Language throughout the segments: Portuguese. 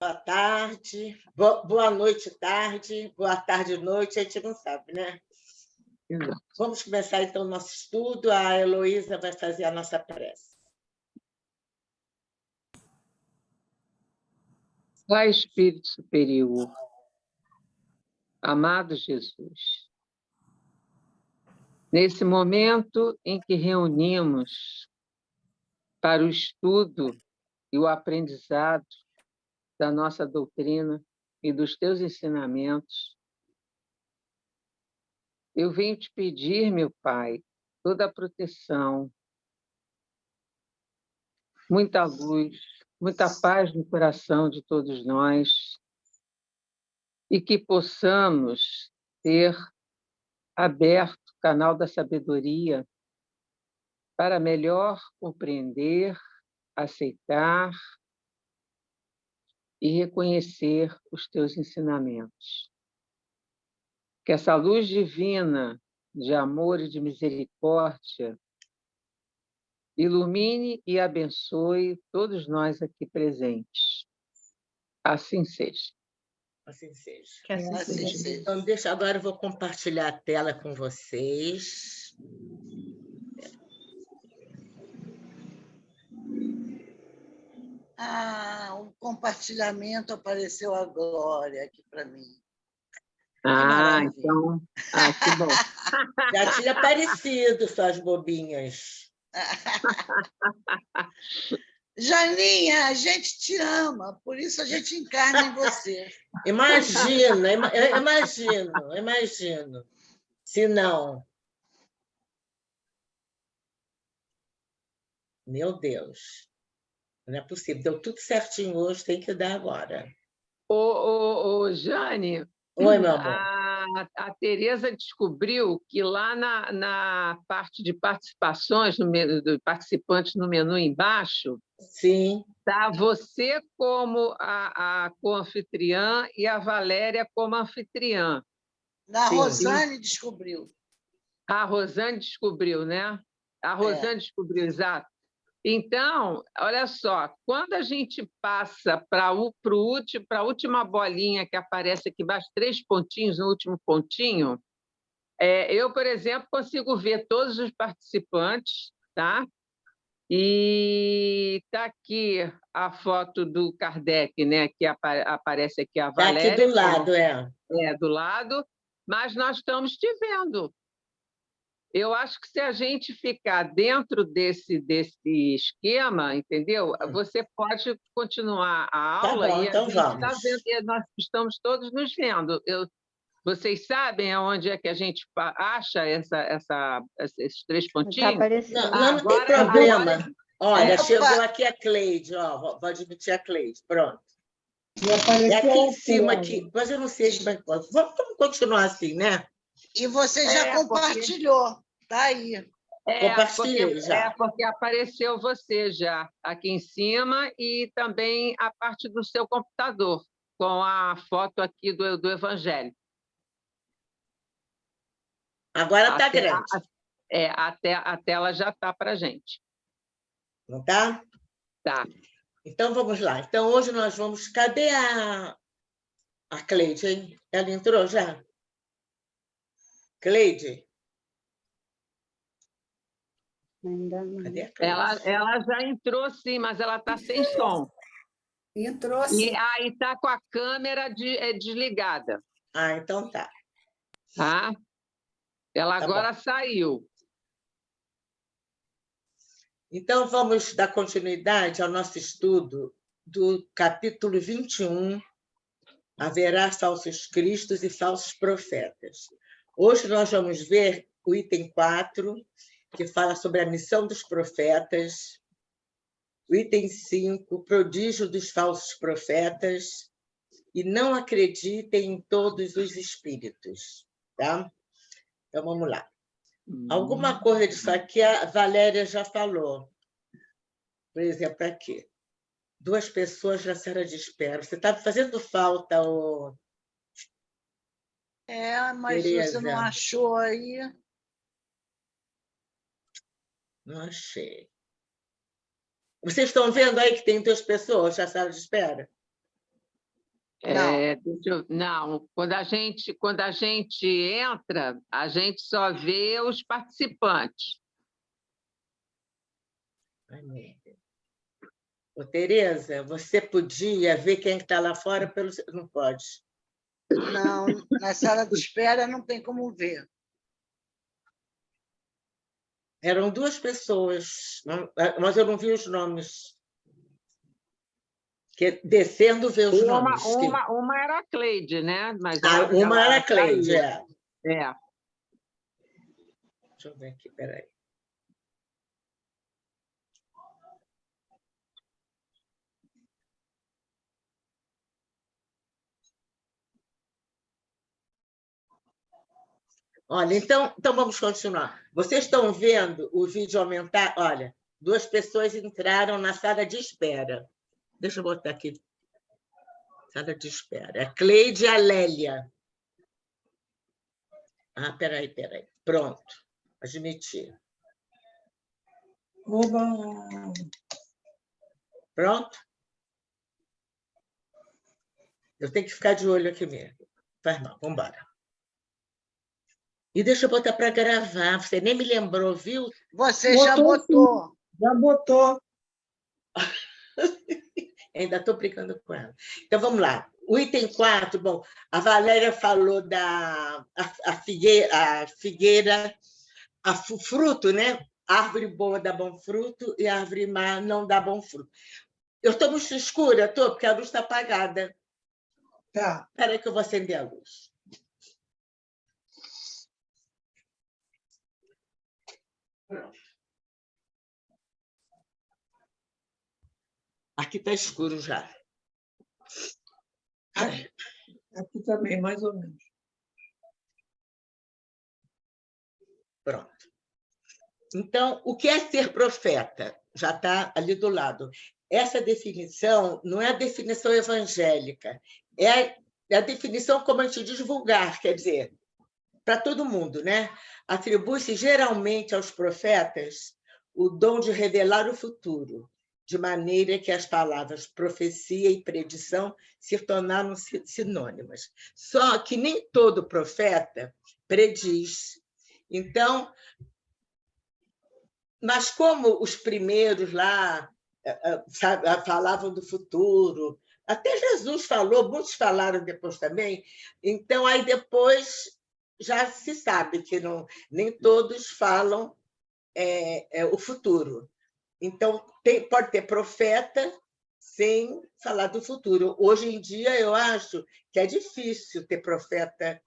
Boa tarde, boa noite, tarde, boa tarde, noite, a gente não sabe, né? Exato. Vamos começar, então, o nosso estudo. A Heloísa vai fazer a nossa prece. Pai Espírito Superior, amado Jesus, nesse momento em que reunimos para o estudo e o aprendizado da nossa doutrina e dos teus ensinamentos, eu venho te pedir, meu Pai, toda a proteção, muita luz, muita paz no coração de todos nós e que possamos ter aberto o canal da sabedoria para melhor compreender, aceitar e reconhecer os teus ensinamentos. Que essa luz divina de amor e de misericórdia ilumine e abençoe todos nós aqui presentes. Assim seja. Assim seja. Que assim seja. Então, agora eu vou compartilhar a tela com vocês. O compartilhamento apareceu a Glória aqui para mim. Então. Que bom. Já tinha aparecido, suas bobinhas. Janinha, a gente te ama, por isso a gente encarna em você. Imagino. Se não. Meu Deus. Não é possível. Deu tudo certinho hoje, tem que dar agora. Jane. Oi, meu amor. A Tereza descobriu que lá na parte de participações, do participantes no menu embaixo, sim, está você como a co-anfitriã e a Valéria como anfitriã. A Rosane descobriu. A Rosane descobriu, né? A Rosane descobriu, exato. Então, olha só, quando a gente passa para a última bolinha que aparece aqui embaixo, 3 pontinhos no último pontinho, eu, por exemplo, consigo ver todos os participantes, tá? E está aqui a foto do Kardec, né? Que aparece aqui a Valéria. Está aqui do lado, do lado, mas nós estamos te vendo. Eu acho que se a gente ficar dentro desse esquema, entendeu? Você pode continuar a aula bom, e então a gente vamos. está vendo, e nós estamos todos nos vendo. Vocês sabem aonde é que a gente acha esses 3 pontinhos? Não tem problema. Olha, chegou aqui a Cleide, ó, vou admitir a Cleide, pronto. É aqui em cima, aqui, mas eu não sei como é que pode. Vamos continuar assim, né? E você já compartilhou, tá aí. Compartilhei já. Porque apareceu você já aqui em cima e também a parte do seu computador, com a foto aqui do Evangelho. Agora está grande. A tela já está para a gente. Não está? Tá. Então, vamos lá. Então, hoje nós vamos... Cadê a Cleide, hein? Ela entrou já? Cleide? Ainda não. Cadê a Cleide? Ela já entrou, sim, mas ela está sem som. Entrou, sim. E está com a câmera desligada. Então tá. Tá? Ela Tá agora bom. saiu. Então, vamos dar continuidade ao nosso estudo do capítulo 21, Haverá falsos cristos e falsos profetas. Hoje nós vamos ver o item 4, que fala sobre a missão dos profetas, o item 5, prodígio dos falsos profetas, e não acreditem em todos os espíritos. Tá? Então, vamos lá. Alguma coisa disso aqui a Valéria já falou. Por exemplo, aqui. 2 pessoas na sala de espera. Você está fazendo falta, mas Tereza. você não achou aí? Não achei. Vocês estão vendo aí que tem 2 pessoas na sala de espera? Não, quando a gente entra, a gente só vê os participantes. Ai, meu Deus. Ô, Tereza, você podia ver quem está lá fora pelo... Não pode. Não, na sala de espera não tem como ver. Eram 2 pessoas, mas eu não vi os nomes. Que descendo ver os nomes. Uma era a Cleide, né? Mas uma era a Cleide, saiu. Deixa eu ver aqui, peraí. Olha, então vamos continuar. Vocês estão vendo o vídeo aumentar? Olha, 2 pessoas entraram na sala de espera. Deixa eu botar aqui. Sala de espera. A Cleide e a Lélia. Peraí. Pronto. Admitir. Oba! Pronto? Eu tenho que ficar de olho aqui mesmo. Faz mal, vamos embora. E deixa eu botar para gravar. Você nem me lembrou, viu? Você já botou. Sim. Já botou. Ainda estou brincando com ela. Então, vamos lá. O item 4, bom, a Valéria falou da figueira, fruto, né? Árvore boa dá bom fruto e árvore má não dá bom fruto. Eu estou muito escura, porque a luz está apagada. Tá. Espera aí que eu vou acender a luz. Pronto. Aqui está escuro já. Aqui também, mais ou menos. Pronto. Então, o que é ser profeta? Já está ali do lado. Essa definição não é a definição evangélica, é a definição como a gente diz vulgar, quer dizer, para todo mundo, né? Atribui-se geralmente aos profetas o dom de revelar o futuro, de maneira que as palavras profecia e predição se tornaram sinônimas. Só que nem todo profeta prediz. Então, mas como os primeiros lá falavam do futuro, até Jesus falou, muitos falaram depois também, então aí depois já se sabe que nem todos falam o futuro. Então, pode ter profeta sem falar do futuro. Hoje em dia, eu acho que é difícil ter profeta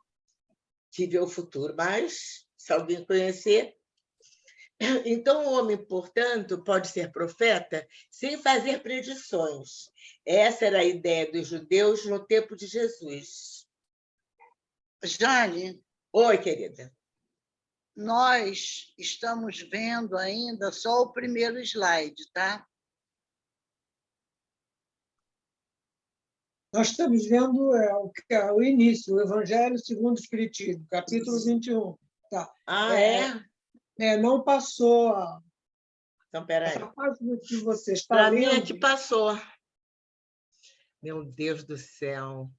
que vê o futuro, mas, se alguém conhecer... Então, o homem, portanto, pode ser profeta sem fazer predições. Essa era a ideia dos judeus no tempo de Jesus. Jane. Oi, querida. Nós estamos vendo ainda só o primeiro slide, tá? Nós estamos vendo o início, o Evangelho segundo o Espiritismo, capítulo 21. Tá. Não passou a... Então, peraí. Essa página que você está Para lendo... mim é que passou. Meu Deus do céu.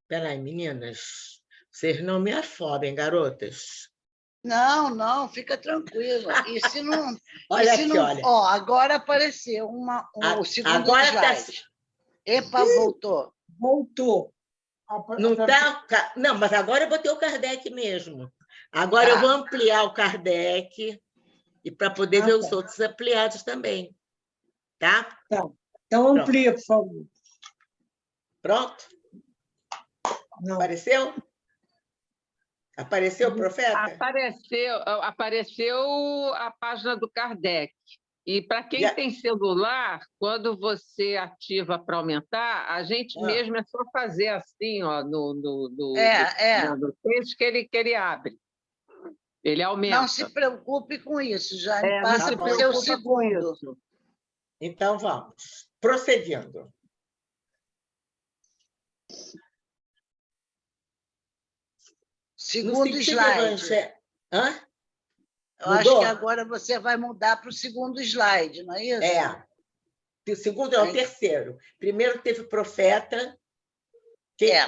Peraí, meninas. Vocês não me afobem, garotas. Não, fica tranquila. E se não... Olha aqui, olha. Ó, agora apareceu o segundo agora slide. Epa, voltou. Voltou. Não, não, mas agora eu botei o Kardec mesmo. Agora eu vou ampliar o Kardec e para poder ver os outros ampliados também. Tá? Então, amplia, por favor. Pronto? Não. Apareceu? Apareceu o profeta? Apareceu a página do Kardec. E para quem tem celular, quando você ativa para aumentar, a gente mesmo é só fazer assim, ó, no texto que ele abre. Ele aumenta. Não se preocupe com isso, Jane. Passa para o seu segundo. Então, vamos. Prosseguindo. Segundo slide. Hã? Eu acho que agora você vai mudar para o segundo slide, não é isso? O segundo é o terceiro. Primeiro teve profeta.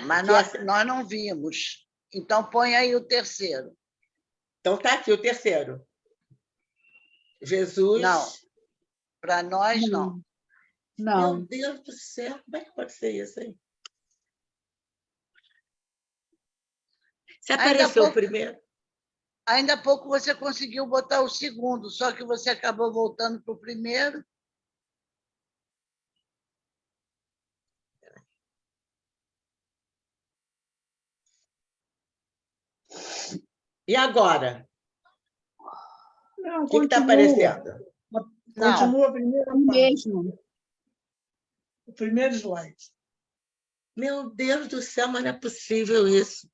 Mas nós não vimos. Então, põe aí o terceiro. Então, está aqui o terceiro. Jesus... Não, para nós, não. Meu Deus do céu, como é que pode ser isso aí? Se apareceu o primeiro... Ainda há pouco você conseguiu botar o segundo, só que você acabou voltando para o primeiro. E agora? Não, o que está aparecendo? Continua a primeira parte. Mesmo. O primeiro slide. Meu Deus do céu, mas não é possível isso.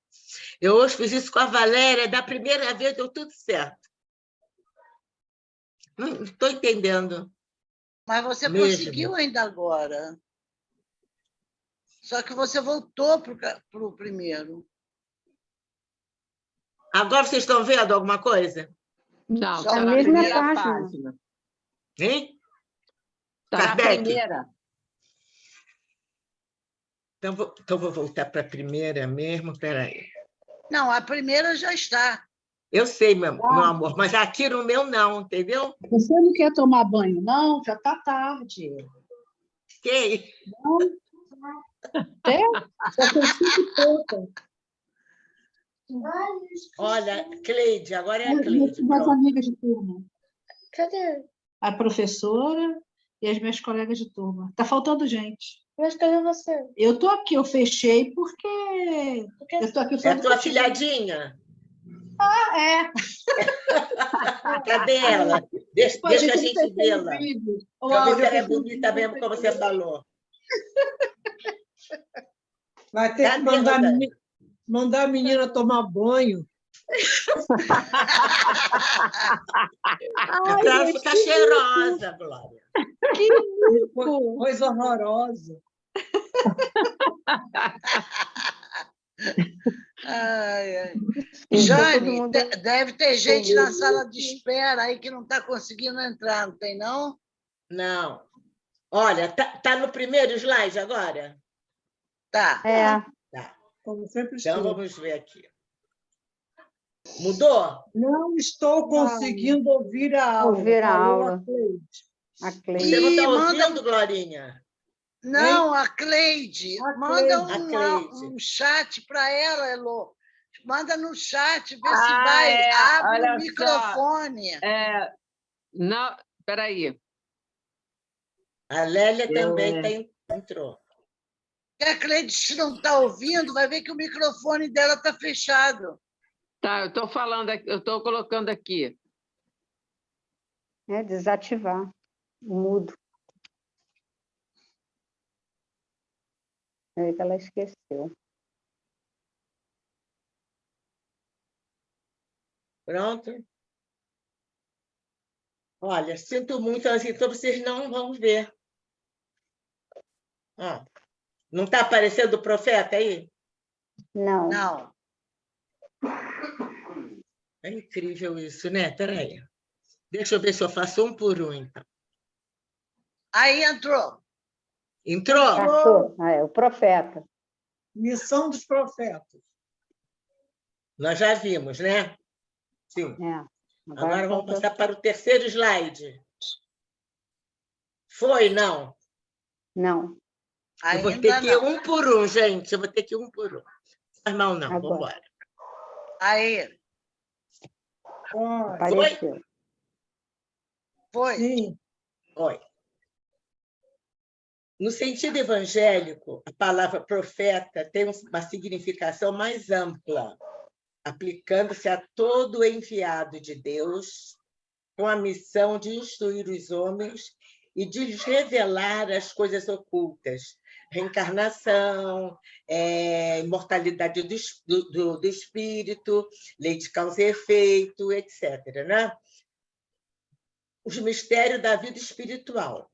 Eu hoje fiz isso com a Valéria, da primeira vez deu tudo certo. Não estou entendendo. Mas você Mesmo. conseguiu ainda agora. Só que você voltou para o primeiro. Agora vocês estão vendo alguma coisa? Não, Só está a na mesma primeira página. página. Hein? Está na Kardec? primeira. Então vou voltar para a primeira mesmo. Espera aí. Não, a primeira já está. Eu sei, meu amor, mas aqui no meu não, entendeu? Você não quer tomar banho, não? Já está tarde. Ok. Não. É? Já tem 5h30. Olha, Cleide, agora é a Minhas Cleide. Pronto. amigas de turma. Cadê? A professora e as minhas colegas de turma. Está faltando gente. Mas cadê você? Eu estou aqui, eu fechei porque eu estou aqui É só a tua filhadinha? É. Cadê ela? Deixa Pô, a não gente tem vê-la. vídeo. O Para ver se áudio ela é eu fiz bonita mesmo, como você falou. Vai ter que Cadê, mandar a menina tomar banho. Para ela ficar cheirosa, Glória. Coisa horrorosa. Ai, ai. Todo Jane, mundo- deve ter gente na sala de espera aí que não está conseguindo entrar, não tem, não? Não. Olha, tá no primeiro slide agora? Tá. É, Tá. Como sempre Então, estou. vamos ver aqui. Mudou? Não estou conseguindo ouvir a aula. Ouvir a Falou aula. Cleide. a Você Cleide. não está Ih, manda- ouvindo, Glorinha? Não, a Cleide. A Manda Cleide. A Cleide. um chat para ela, Elô. Manda no chat, vê se Ah, vai. é, Abre olha o microfone. Não, espera aí. A Lélia também entrou. Se a Cleide não está ouvindo, vai ver que o microfone dela está fechado. Tá, eu estou falando aqui, eu estou colocando aqui. Desativar o mudo. É que ela esqueceu. Pronto? Olha, sinto muito, então vocês não vão ver. Ah, não está aparecendo o profeta aí? Não. Não. É incrível isso, né? Espera aí. Deixa eu ver se eu faço um por um, então. Aí entrou. Entrou? Achou? É o profeta. Missão dos profetas. Nós já vimos, né? Sim. É. Agora vamos faltou- passar para o terceiro slide. Foi, não? Não. Eu vou Ainda ter que ir não. um por um, gente. Eu vou ter que ir um por um. Mas não, Agora. vamos embora. Aí, Olha, Apareceu. foi. sim. Olha. No sentido evangélico, a palavra profeta tem uma significação mais ampla, aplicando-se a todo enviado de Deus com a missão de instruir os homens e de lhes revelar as coisas ocultas, reencarnação, imortalidade do espírito, lei de causa e efeito, etc., né? Os mistérios da vida espiritual.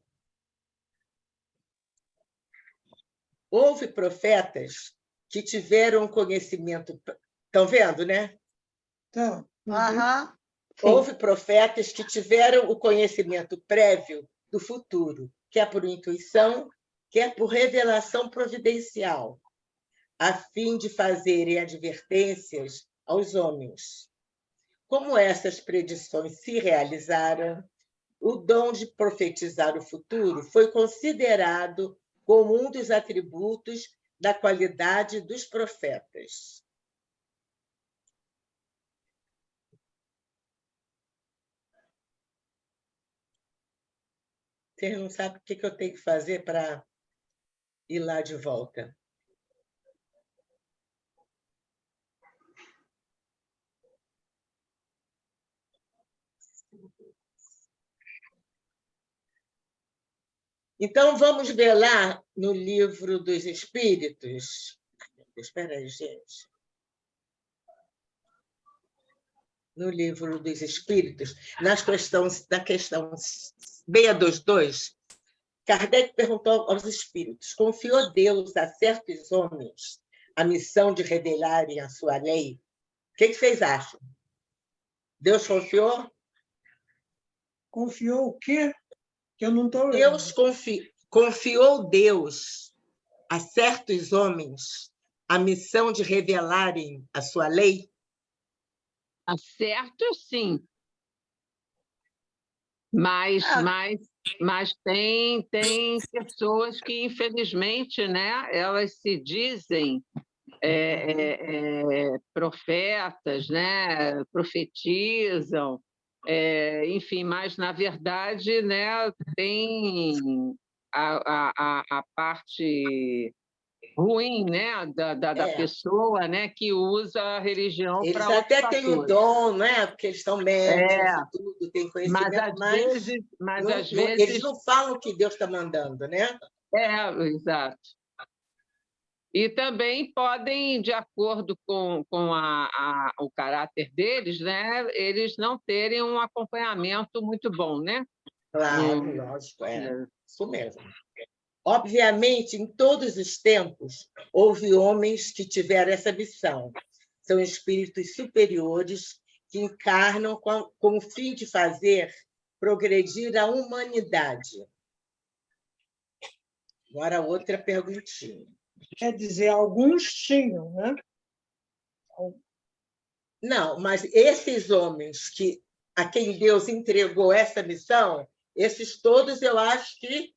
Houve profetas que tiveram conhecimento... Estão vendo, né? Então, Aham. Sim. Houve profetas que tiveram o conhecimento prévio do futuro quer por intuição, quer por revelação providencial, a fim de fazerem advertências aos homens. Como essas predições se realizaram, o dom de profetizar o futuro foi considerado como um dos atributos da qualidade dos profetas. Vocês não sabem o que eu tenho que fazer para ir lá de volta. Então, vamos ver lá no Livro dos Espíritos. Espera aí, gente. No Livro dos Espíritos, na questão 622, Kardec perguntou aos espíritos: confiou Deus a certos homens a missão de revelarem a sua lei? O que vocês acham? Deus confiou? Confiou o quê? Que eu não estou lendo. Deus confiou Deus a certos homens a missão de revelarem a sua lei? Tá certo, sim. Mas tem pessoas que, infelizmente, né, elas se dizem profetas, né, profetizam, enfim, mas, na verdade, né, tem a parte ruim, né, da pessoa, né, que usa a religião Eles para outros até têm o fatores. dom, né? Porque eles são médiums e tudo, têm Mas conhecimento, às vezes eles não falam o que Deus está mandando, né? Exato. E também podem, de acordo com o caráter deles, né, eles não terem um acompanhamento muito bom, né? Claro, lógico, isso mesmo. Obviamente, em todos os tempos, houve homens que tiveram essa missão. São espíritos superiores que encarnam com o fim de fazer progredir a humanidade. Agora, outra perguntinha. Quer dizer, alguns tinham, né? Não, mas esses homens a quem Deus entregou essa missão, esses todos eu acho que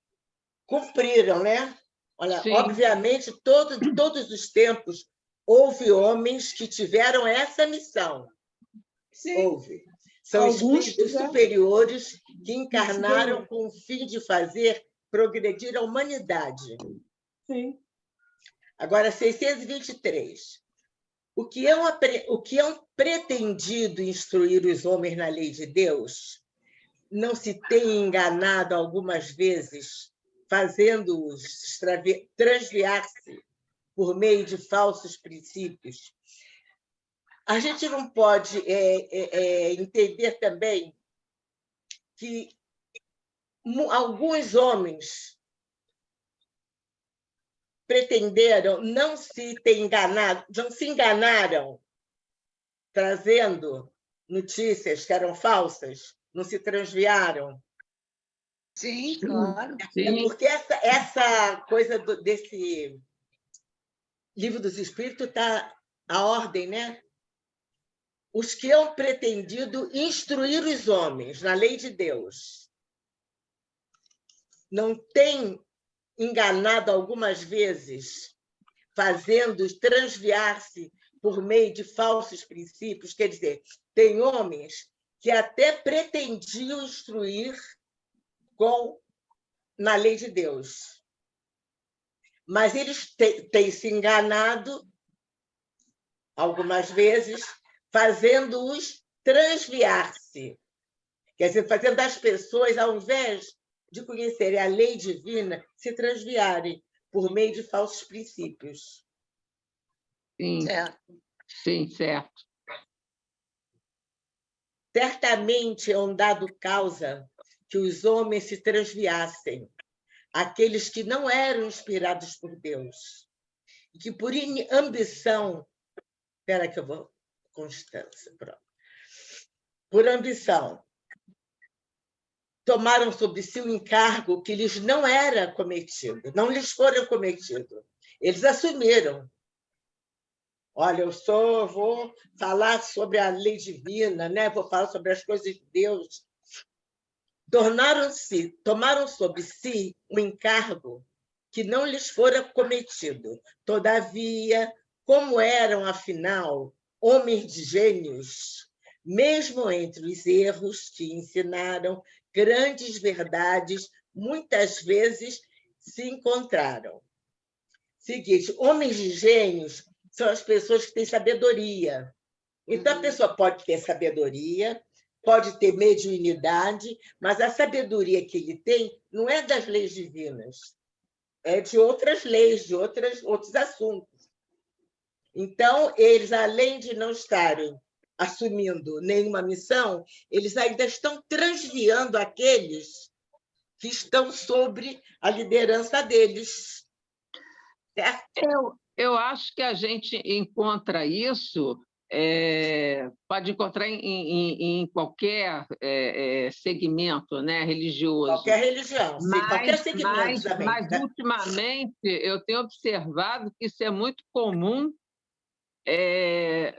cumpriram, né? Olha, Sim. obviamente, todos os tempos houve homens que tiveram essa missão. Sim. Houve. São Alguns espíritos tiveram. superiores que encarnaram com o fim de fazer progredir a humanidade. Sim. Agora, 623. O que é um pretendido instruir os homens na lei de Deus não se tem enganado algumas vezes, fazendo-os transviar-se por meio de falsos princípios. A gente não pode entender também que alguns homens pretenderam não se enganaram trazendo notícias que eram falsas, não se transviaram. Sim, claro. Sim. Porque essa coisa desse Livro dos Espíritos está a ordem, né? Os que hão pretendido instruir os homens na lei de Deus não têm enganado algumas vezes, fazendo-os transviar-se por meio de falsos princípios. Quer dizer, tem homens que até pretendiam instruir na lei de Deus, mas eles têm se enganado algumas vezes, fazendo-os transviar-se. Quer dizer, fazendo as pessoas, ao invés de conhecerem a lei divina, se transviarem por meio de falsos princípios. Sim, Certo. sim, certo. Certamente é um dado causa que os homens se transviassem, aqueles que não eram inspirados por Deus, e que por ambição... Espera que eu vou... Constância, pronto. Por ambição, tomaram sobre si um encargo que lhes não era cometido, não lhes foram cometido. Eles assumiram. Olha, vou falar sobre a lei divina, né? Vou falar sobre as coisas de Deus. Tomaram sobre si um encargo que não lhes fora cometido. Todavia, como eram, afinal, homens de gênios, mesmo entre os erros que ensinaram, grandes verdades muitas vezes se encontraram. Seguinte, homens de gênios são as pessoas que têm sabedoria. Então, a pessoa pode ter sabedoria, pode ter mediunidade, mas a sabedoria que ele tem não é das leis divinas, é de outras leis, de outros assuntos. Então, eles, além de não estarem assumindo nenhuma missão, eles ainda estão transviando aqueles que estão sobre a liderança deles. Certo? Eu acho que a gente encontra isso, pode encontrar em qualquer segmento, né, religioso. Qualquer religião, sim, qualquer segmento também. Mas, ultimamente, eu tenho observado que isso é muito comum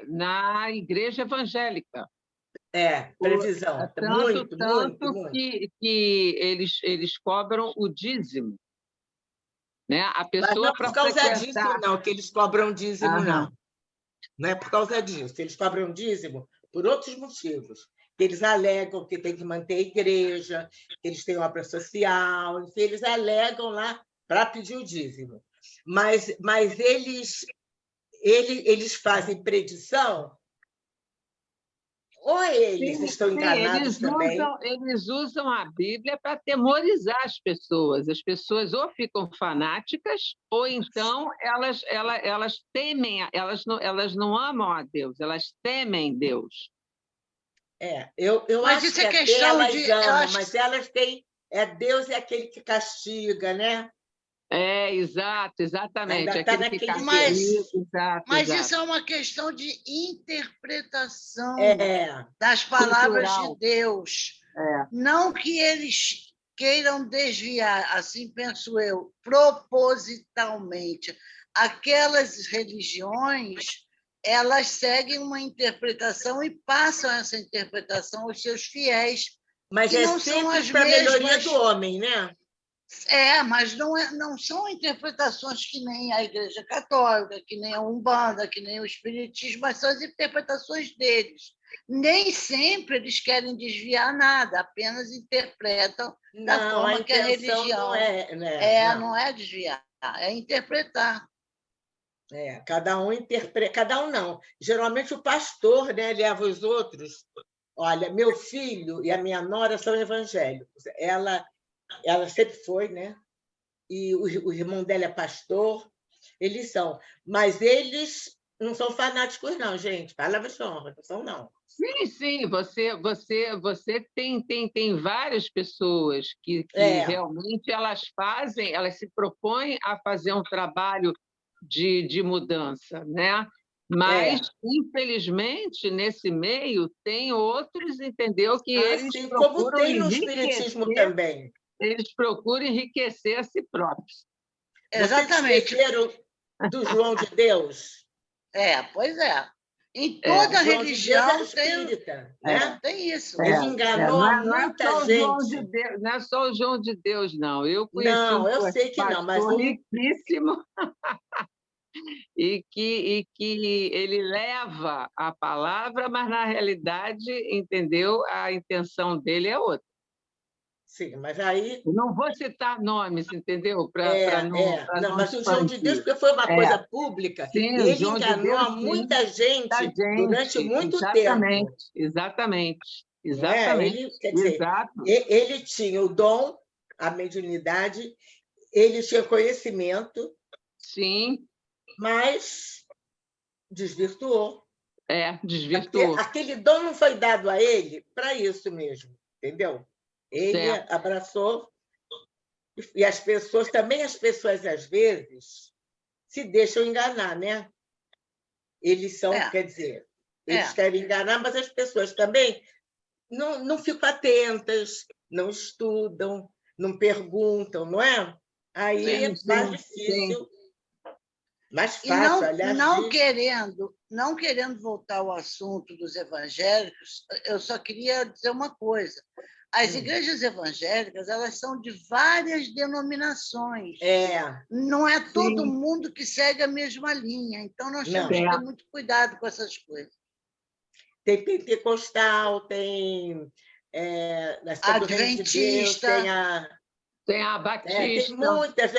na igreja evangélica. Previsão. Tanto muito. que eles cobram o dízimo. Né? A pessoa, mas não por causa disso, não, que eles cobram dízimo, não. Não é por causa disso. Eles cobram dízimo por outros motivos. Eles alegam que tem que manter a igreja, que eles têm obra social, enfim, eles alegam lá para pedir o dízimo. Mas eles fazem predição, ou eles estão enganados também. Eles usam a Bíblia para atemorizar as pessoas. As pessoas ou ficam fanáticas, ou então elas temem, elas não amam a Deus, elas temem Deus. Eu mas acho isso que é questão elas de... amam, mas elas têm... Deus é aquele que castiga, né? Exatamente. Ainda está naquele Mas isso é uma questão de interpretação das palavras de Deus. Não que eles queiram desviar, assim penso eu, propositalmente. Aquelas religiões, elas seguem uma interpretação e passam essa interpretação aos seus fiéis. Mas que não são as para a melhoria mesmas... do homem, né? Mas não são interpretações que nem a Igreja Católica, que nem a Umbanda, que nem o Espiritismo, mas são as interpretações deles. Nem sempre eles querem desviar nada, apenas interpretam da forma que a religião... Não é desviar, é interpretar. Cada um interpreta... Cada um não. Geralmente o pastor, né, leva os outros. Olha, meu filho e a minha nora são evangélicos. Ela sempre foi, né? E o irmão dela é pastor, eles são. Mas eles não são fanáticos, não, gente. Palavra de honra, não são, não. Sim, você tem várias pessoas que realmente elas se propõem a fazer um trabalho de mudança, né? Mas, infelizmente, nesse meio, tem outros, entendeu? Que eles procuram como tem no espiritismo também. Eles procuram enriquecer a si próprios. Exatamente. Vocês esqueceram do João de Deus? Pois é. Em toda religião tem isso. Ele enganou muita gente. Não é só o João de Deus, não. Eu conheci eu sei que não, mas riquíssimo e que ele leva a palavra, mas, na realidade, entendeu? A intenção dele é outra. Sim, mas aí... Não vou citar nomes, entendeu? Não, mas o João de Deus, porque foi uma coisa pública, sim, ele enganou muita gente durante muito tempo. Exatamente. Ele tinha o dom, a mediunidade, ele tinha conhecimento, sim, mas desvirtuou. Desvirtuou. Aquele dom não foi dado a ele para isso mesmo, entendeu? Ele abraçou, e as pessoas, às vezes, se deixam enganar, né? Eles são, quer dizer, eles querem enganar, mas as pessoas também não ficam atentas, não estudam, não perguntam, não é? Aí Sim, é mais difícil, mais E fácil, aliás. não querendo voltar ao assunto dos evangélicos, eu só queria dizer uma coisa. As igrejas evangélicas, elas são de várias denominações. Não é todo mundo que segue a mesma linha. Então, nós temos que ter muito cuidado com essas coisas. Tem pentecostal, tem Adventista. Tem a Batista. Tem muitas.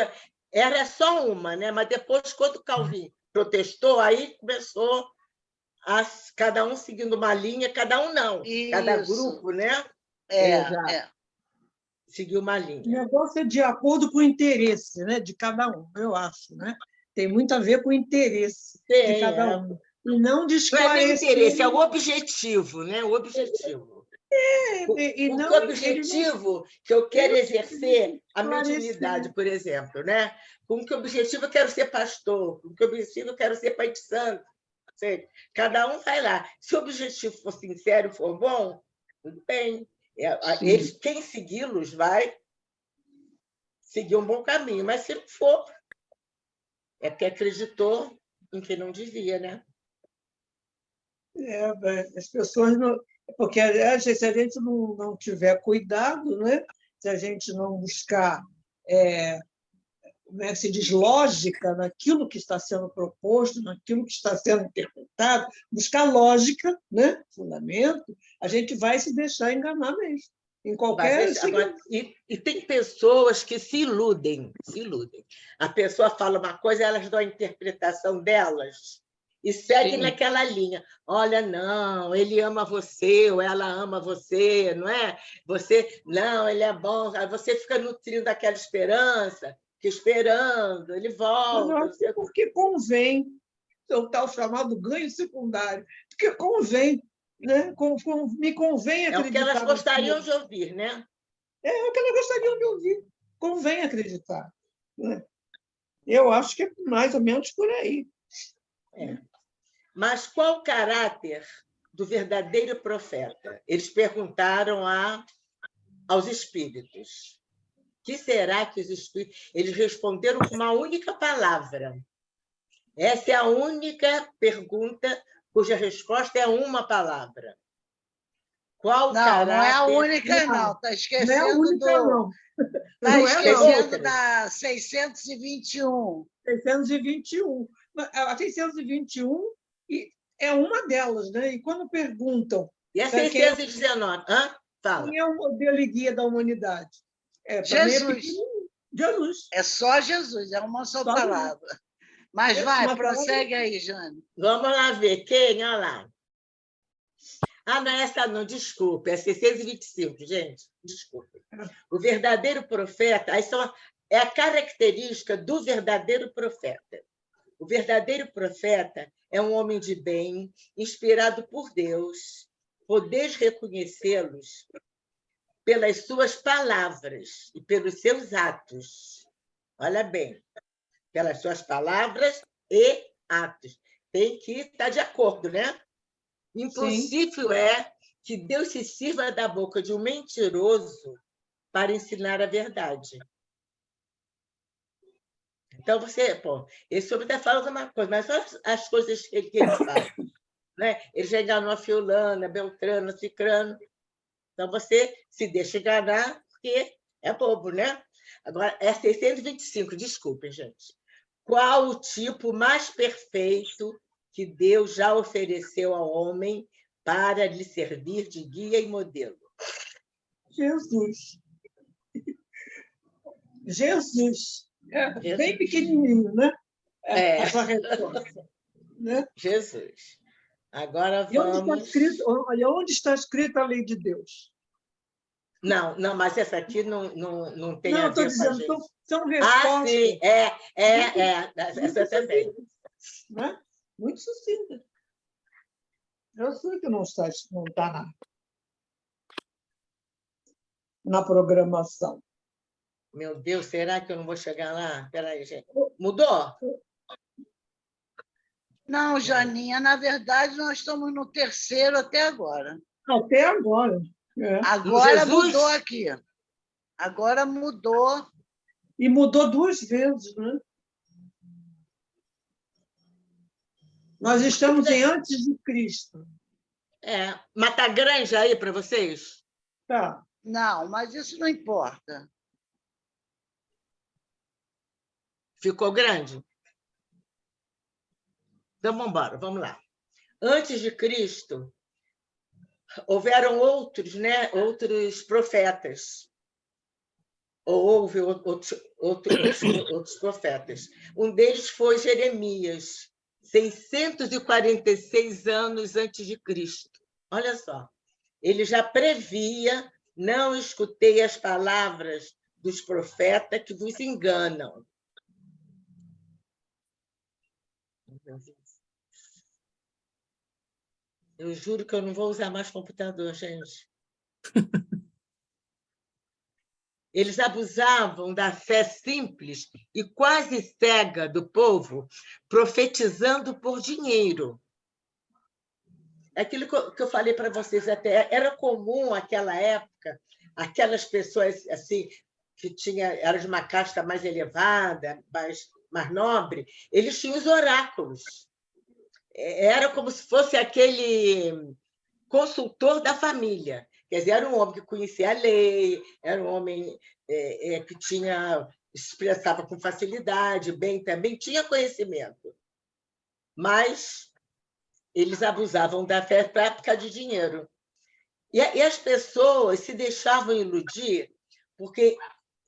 Era só uma, né? Mas depois, quando Calvin protestou, aí começou cada um seguindo uma linha, cada um não, cada grupo, né? Seguiu uma linha. O negócio é de acordo com o interesse, né, de cada um, eu acho, né? Tem muito a ver com o interesse de cada um. E não de esclarecer... Não é nem interesse, é o objetivo, né? O objetivo. O objetivo que eu quero exercer a mediunidade, por exemplo, né? Com que objetivo eu quero ser pastor, com que objetivo eu quero ser pai de santo. Sei. Cada um vai lá. Se o objetivo for sincero e for bom, tudo bem. Quem segui-los vai seguir um bom caminho, mas se não for, é porque acreditou em que não devia, né? As pessoas não... Porque se a gente não tiver cuidado, né? Se a gente não buscar, como é que se diz, lógica naquilo que está sendo proposto, naquilo que está sendo interpretado, buscar lógica, né? Fundamento, a gente vai se deixar enganar mesmo. Em qualquer... Agora, e tem pessoas que se iludem. A pessoa fala uma coisa, elas dão a interpretação delas e seguem naquela linha. Olha, não, ele ama você, ou ela ama você, não é? Você, não, ele é bom. Aí você fica nutrindo aquela esperança, esperando, ele volta. Porque convém, o tal chamado ganho secundário, porque convém, né? Me convém acreditar. É o que elas gostariam de ouvir, né? É o que elas gostariam de ouvir. Convém acreditar. Né? Eu acho que é mais ou menos por aí. Mas qual o caráter do verdadeiro profeta? Eles perguntaram aos espíritos. O que será que os espíritos... Eles responderam com uma única palavra. Essa é a única pergunta cuja resposta é uma palavra. Qual caráter... Não é a única, não. Está esquecendo não é a única, não. Está esquecendo da 621. 621. A 621 é uma delas, né? E quando perguntam... E a 619? Fala. Quem é o modelo guia da humanidade? Jesus. Jesus. É só Jesus, é uma só palavra. Mas vai, prossegue aí, Jane. Vamos lá ver. Quem? Olha lá. Não é essa não, desculpa. É 625, gente. Desculpa. O verdadeiro profeta... É a característica do verdadeiro profeta. O verdadeiro profeta é um homem de bem, inspirado por Deus. Podeis reconhecê-los pelas suas palavras e pelos seus atos. Olha bem, pelas suas palavras e atos. Tem que estar de acordo, né? Impossível é que Deus se sirva da boca de um mentiroso para ensinar a verdade. Então, esse homem está falando uma coisa, mas olha as coisas que ele faz. Né? Ele já enganou a Fiolana, Beltrano, Cicrano. Então, você se deixa enganar porque é bobo, né? Agora, é 625, desculpem, gente. Qual o tipo mais perfeito que Deus já ofereceu ao homem para lhe servir de guia e modelo? Jesus. Jesus. Bem pequenininho, né? Essa resposta. Né? Jesus. Agora vamos... Onde está escrito a lei de Deus? Não, mas essa aqui não tem a ver com a gente. São respostas. Sim, essa também. Né? Muito sucinta. Eu sei que não está na programação. Meu Deus, será que eu não vou chegar lá? Espera aí, gente. Mudou? Não, Janinha, na verdade, nós estamos no terceiro até agora. Até agora. Agora Jesus? mudou aqui. Agora mudou. E mudou 2 vezes, né? Nós estamos em antes de Cristo. Mas está grande aí para vocês? Tá. Não, mas isso não importa. Ficou grande? Então, vamos embora, vamos lá. Antes de Cristo, houveram outros, né? Outros profetas. Ou houve outros profetas. Um deles foi Jeremias, 646 anos antes de Cristo. Olha só, ele já previa: não escutei as palavras dos profetas que vos enganam. Eu juro que eu não vou usar mais computador, gente. Eles abusavam da fé simples e quase cega do povo, profetizando por dinheiro. Aquilo que eu falei para vocês até, era comum naquela época, aquelas pessoas assim que eram de uma casta mais elevada, mais nobre, eles tinham os oráculos. Era como se fosse aquele consultor da família. Quer dizer, era um homem que conhecia a lei, era um homem que expressava com facilidade, bem também, tinha conhecimento. Mas eles abusavam da fé para ficar de dinheiro. E as pessoas se deixavam iludir, porque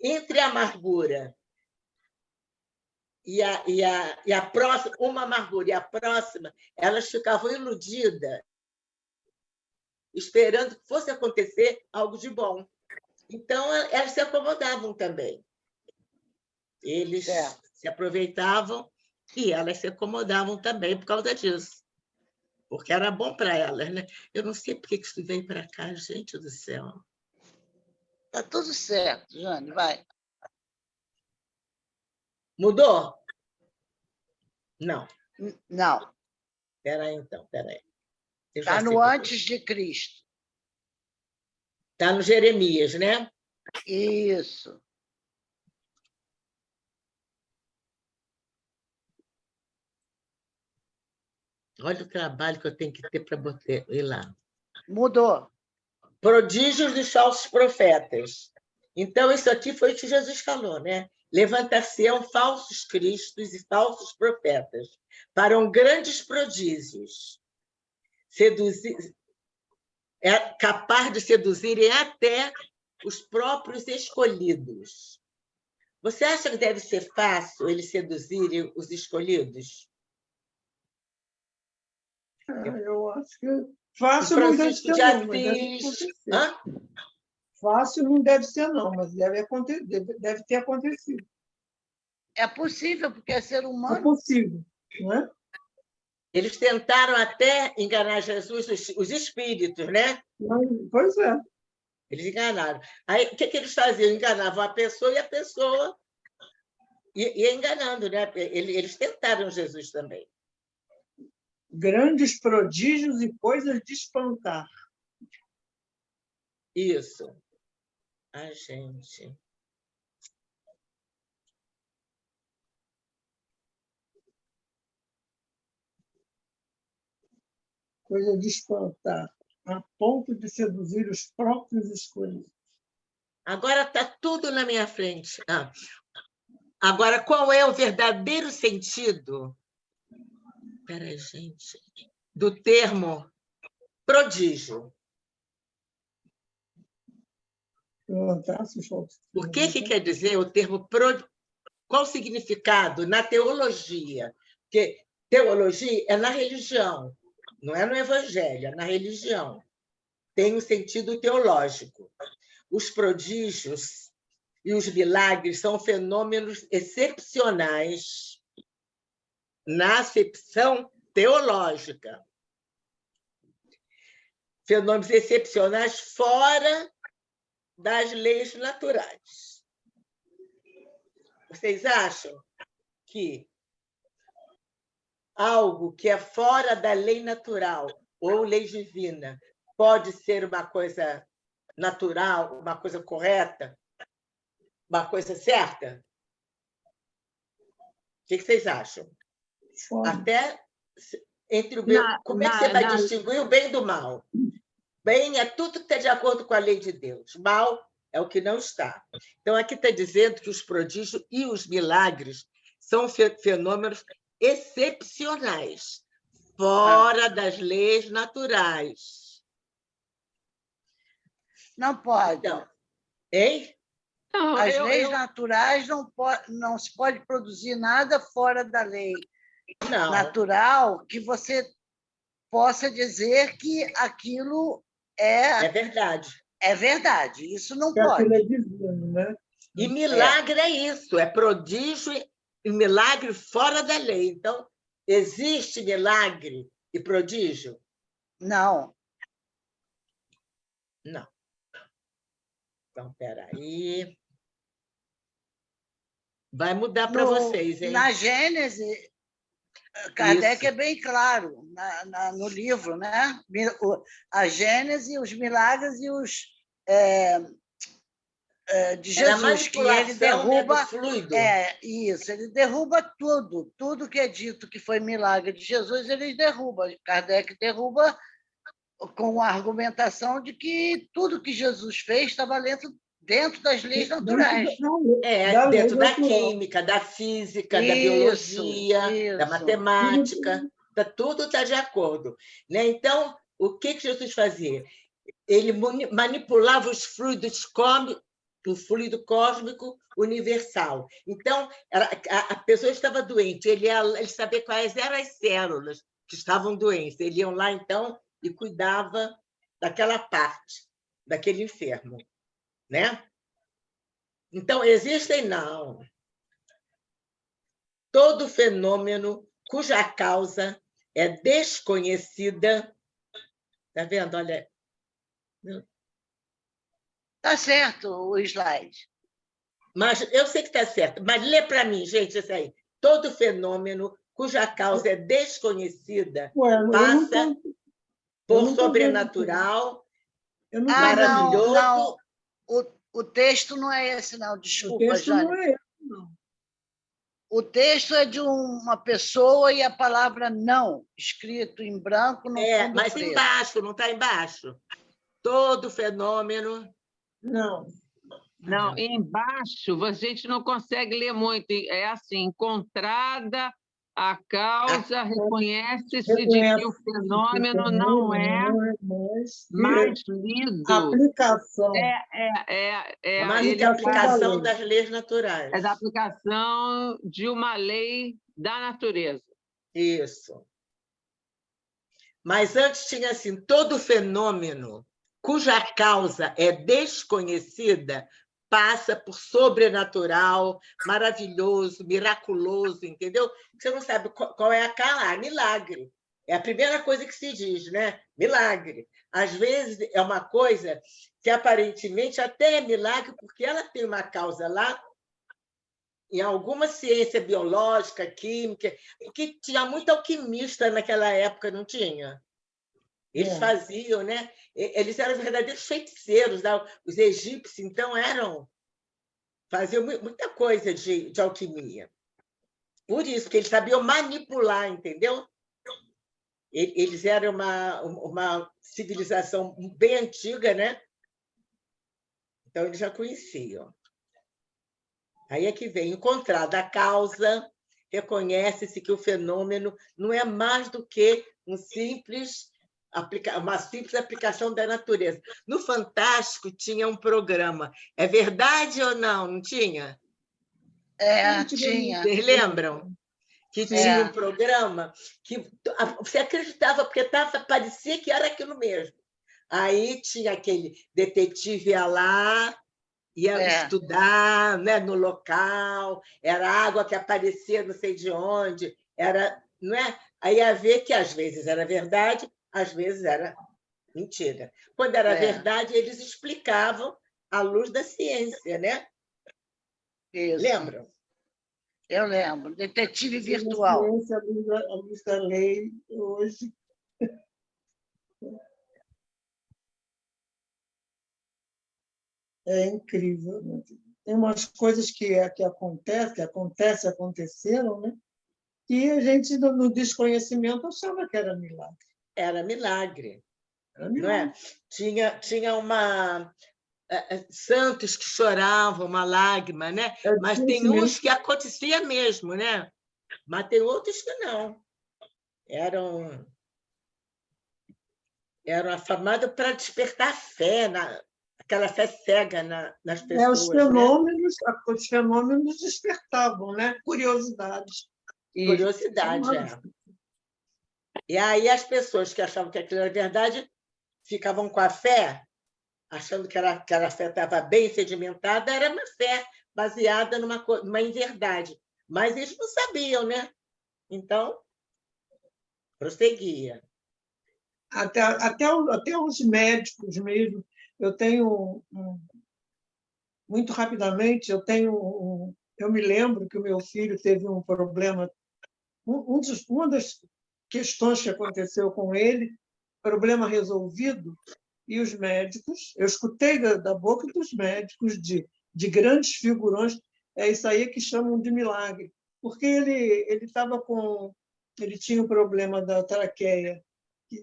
entre a amargura e a próxima, uma amargura e a próxima, elas ficavam iludidas, esperando que fosse acontecer algo de bom. Então, elas se acomodavam também. Eles se aproveitavam e elas se acomodavam também por causa disso. Porque era bom para elas, né? Eu não sei por que isso veio para cá, gente do céu. Está tudo certo, Jane, vai. Mudou? Não. Não. Espera aí, então, espera aí. Está no antes de Cristo. Está no Jeremias, né? Isso. Olha o trabalho que eu tenho que ter para ir lá. Mudou. Prodígios dos falsos profetas. Então, isso aqui foi o que Jesus falou, né? Levantar-se-ão falsos cristos e falsos profetas, farão grandes prodígios, capaz de seduzirem até os próprios escolhidos. Você acha que deve ser fácil eles seduzirem os escolhidos? Eu acho que fácil não deve ser, não, mas deve acontecer. Fácil não deve ser, não, mas deve ter acontecido. É possível, porque é ser humano. É possível, não é? Eles tentaram até enganar Jesus, os espíritos, né? Pois é. Eles enganaram. Aí, o que eles faziam? Enganavam a pessoa e a pessoa ia enganando, né? Eles tentaram Jesus também. Grandes prodígios e coisas de espantar. Isso. Ai, gente. Coisa de espantar, a ponto de seduzir os próprios escolhidos. Agora está tudo na minha frente. Agora, qual é o verdadeiro sentido? Espera aí, gente. Do termo prodígio. O que quer dizer o termo prodígio? Qual o significado na teologia? Porque teologia é na religião, não é no evangelho, é na religião. Tem um sentido teológico. Os prodígios e os milagres são fenômenos excepcionais na acepção teológica. Fenômenos excepcionais fora das leis naturais. Vocês acham que algo que é fora da lei natural ou lei divina pode ser uma coisa natural, uma coisa correta, uma coisa certa? O que vocês acham? Até entre o bem... Como é que você vai distinguir o bem do mal? Bem é tudo que está de acordo com a lei de Deus. Mal é o que não está. Então, aqui está dizendo que os prodígios e os milagres são fenômenos excepcionais, fora das leis naturais. Não pode. Então, hein? Não, As leis naturais não se pode produzir nada fora da lei Não. natural que você possa dizer que aquilo É verdade. é verdade. Isso não Que pode. aquilo é divino, né? E milagre é isso, é prodígio e milagre fora da lei. Então, existe milagre e prodígio? Não. Não. Então, espera aí. Vai mudar para vocês, hein? Na Gênese, Kardec Isso. é bem claro no livro, né? A Gênese, os milagres e os de Jesus, que ele derruba, do fluido. Isso, ele derruba tudo que é dito que foi milagre de Jesus, ele derruba. Kardec derruba com a argumentação de que tudo que Jesus fez estava dentro das leis naturais. Dentro da química, da física, da biologia, da matemática, tudo está de acordo. Né? Então, o que Jesus fazia? Ele manipulava os fluidos o fluido cósmico universal. Então, a pessoa estava doente, ele sabia quais eram as células que estavam doentes. Eles iam lá, então, e cuidava daquela parte, daquele enfermo. Né? Então, existem, não. Todo fenômeno cuja causa é desconhecida. Está vendo? Olha. Está certo o slide. Mas eu sei que está certo, mas lê para mim, gente, isso aí. Todo fenômeno cuja causa é desconhecida passa por sobrenatural, maravilhoso. Não. O texto não é esse, não. Desculpa, Jane. Não é esse, não. O texto é de uma pessoa e a palavra não, escrito em branco no fundo mas preto. embaixo, não está embaixo? Todo fenômeno... Não. Não, embaixo a gente não consegue ler muito. É assim, encontrada a causa, reconhece-se de que o fenômeno não é mais lido. Aplicação. Mais que a aplicação das leis naturais. É da aplicação de uma lei da natureza. Isso. Mas antes tinha assim, todo fenômeno cuja causa é desconhecida passa por sobrenatural, maravilhoso, miraculoso, entendeu? Você não sabe qual é a causa, milagre. É a primeira coisa que se diz, né? Milagre. Às vezes é uma coisa que aparentemente até é milagre, porque ela tem uma causa lá em alguma ciência biológica, química, porque tinha muito alquimista naquela época, não tinha? Eles faziam, né? Eles eram verdadeiros feiticeiros. Né? Os egípcios, então, faziam muita coisa de alquimia. Por isso, que eles sabiam manipular, entendeu? Eles eram uma civilização bem antiga, né? Então, eles já conheciam. Aí é que vem, encontrada a causa, reconhece-se que o fenômeno não é mais do que uma simples aplicação da natureza. No Fantástico tinha um programa. É verdade ou não? Não tinha? Tinha. Vocês lembram? Que tinha um programa que você acreditava, porque parecia que era aquilo mesmo. Aí tinha aquele detetive ia lá, ia estudar, né, no local, era água que aparecia não sei de onde, não é? Aí ia ver que às vezes era verdade, às vezes era mentira. Quando era verdade, eles explicavam à luz da ciência, né? Isso. Lembram? Eu lembro. Detetive virtual. A ciência à luz da lei hoje É incrível, né? Tem umas coisas que aconteceram, né? Que a gente, no desconhecimento, achava que era milagre. Era milagre, Era não é? milagre. Tinha santos que choravam, uma lágrima, né? É Mas tem desconhecimento. uns que acontecia mesmo, né? Mas tem outros que não. Eram afamados para despertar fé, aquela fé cega nas pessoas, né? Os fenômenos despertavam, né? Curiosidade. Curiosidade, é. E aí as pessoas que achavam que aquilo era verdade ficavam com a fé, achando que aquela fé estava bem sedimentada, era uma fé baseada numa inverdade. Mas eles não sabiam, né? Então, prosseguia. Até os médicos mesmo. Eu tenho, muito rapidamente, eu me lembro que o meu filho teve um problema. Uma das questões que aconteceu com ele, problema resolvido, e os médicos, eu escutei da boca dos médicos, de grandes figurões, é isso aí que chamam de milagre, porque ele tinha um problema da traqueia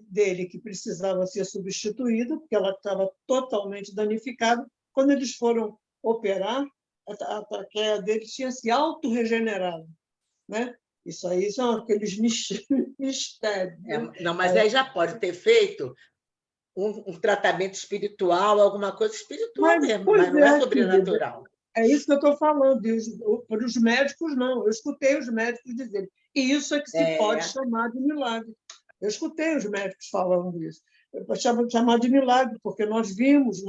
dele que precisava ser substituída, porque ela estava totalmente danificada. Quando eles foram operar, a traqueia dele tinha se autorregenerado, né? Isso aí são aqueles mistérios. Né? Não, mas aí já pode ter feito um tratamento espiritual, alguma coisa espiritual mesmo, mas não é sobrenatural. É isso que eu estou falando. Para os médicos, não. Eu escutei os médicos dizerem. E isso é que se pode chamar de milagre. Eu escutei os médicos falando isso. Eu posso chamar de milagre, porque nós vimos,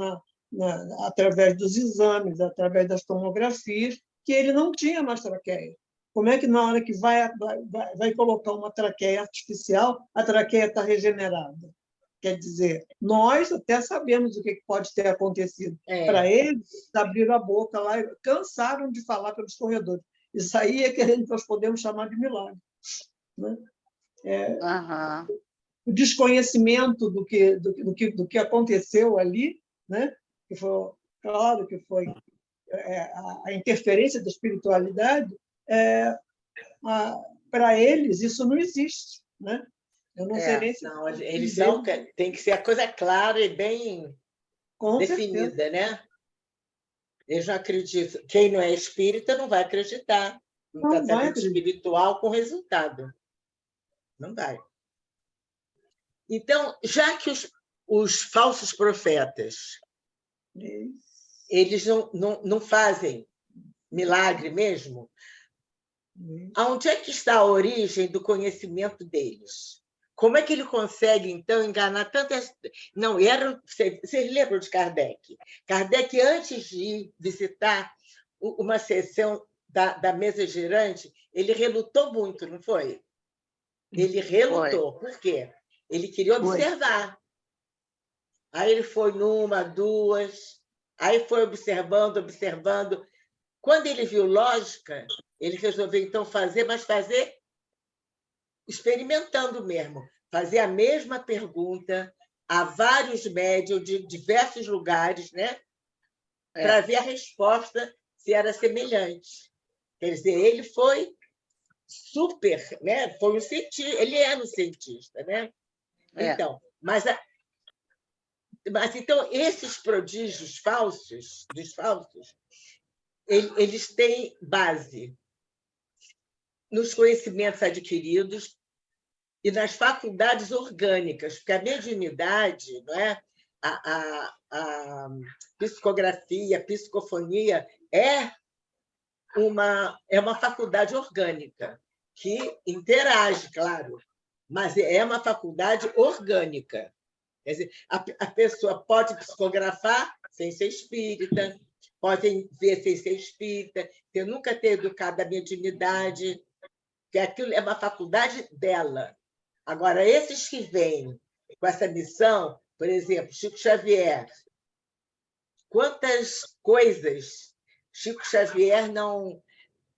através dos exames, através das tomografias, que ele não tinha mais traqueia. Como é que, na hora que vai colocar uma traqueia artificial, a traqueia está regenerada? Quer dizer, nós até sabemos o que pode ter acontecido. Para eles, abriram a boca lá e cansaram de falar pelos corredores. Isso aí é que nós podemos chamar de milagre. Né? O desconhecimento do que aconteceu ali, né? Que foi, claro que foi a interferência da espiritualidade, para eles isso não existe. Né? Eu não sei nem se... Não, eles tem que ser a coisa clara e bem definida, né? Eles não acreditam. Quem não é espírita não vai acreditar no tratamento espiritual com resultado. Não vai. Então, já que os falsos profetas eles não fazem milagre mesmo, aonde é que está a origem do conhecimento deles? Como é que ele consegue, então, enganar tantas... Não, vocês lembram de Kardec? Kardec, antes de ir visitar uma sessão da mesa girante, ele relutou muito, não foi? Ele relutou. Por quê? Ele queria observar. Aí ele foi numa, duas, aí foi observando. Quando ele viu lógica, ele resolveu, então, fazer experimentando mesmo, fazer a mesma pergunta a vários médiuns de diversos lugares, né? Para ver a resposta se era semelhante. Quer dizer, ele foi super, né? Foi um cientista, ele era um cientista, né? Então, mas então esses prodígios falsos, eles têm base nos conhecimentos adquiridos e nas faculdades orgânicas, porque a mediunidade, não é? A psicografia, a psicofonia é uma faculdade orgânica que interage, claro, mas é uma faculdade orgânica. Quer dizer, a pessoa pode psicografar sem ser espírita, pode ver sem ser espírita, nunca ter educado a mediunidade, que aquilo é uma faculdade dela. Agora, esses que vêm com essa missão, por exemplo, Chico Xavier, quantas coisas Chico Xavier não...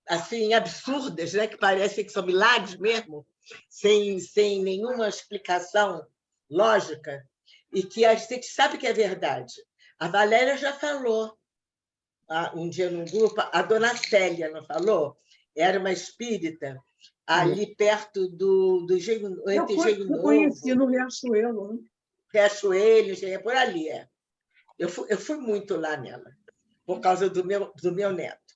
assim, absurdas, né? Que parecem que são milagres mesmo, sem nenhuma explicação lógica, e que a gente sabe que é verdade. A Valéria já falou um dia num grupo, a dona Célia, não falou? Era uma espírita ali perto do Engenho, entre Engenho Eu conheci Novo, no Riachuelo, né? Riachuelo, Engenho, por ali. Eu fui muito lá nela, por causa do meu neto.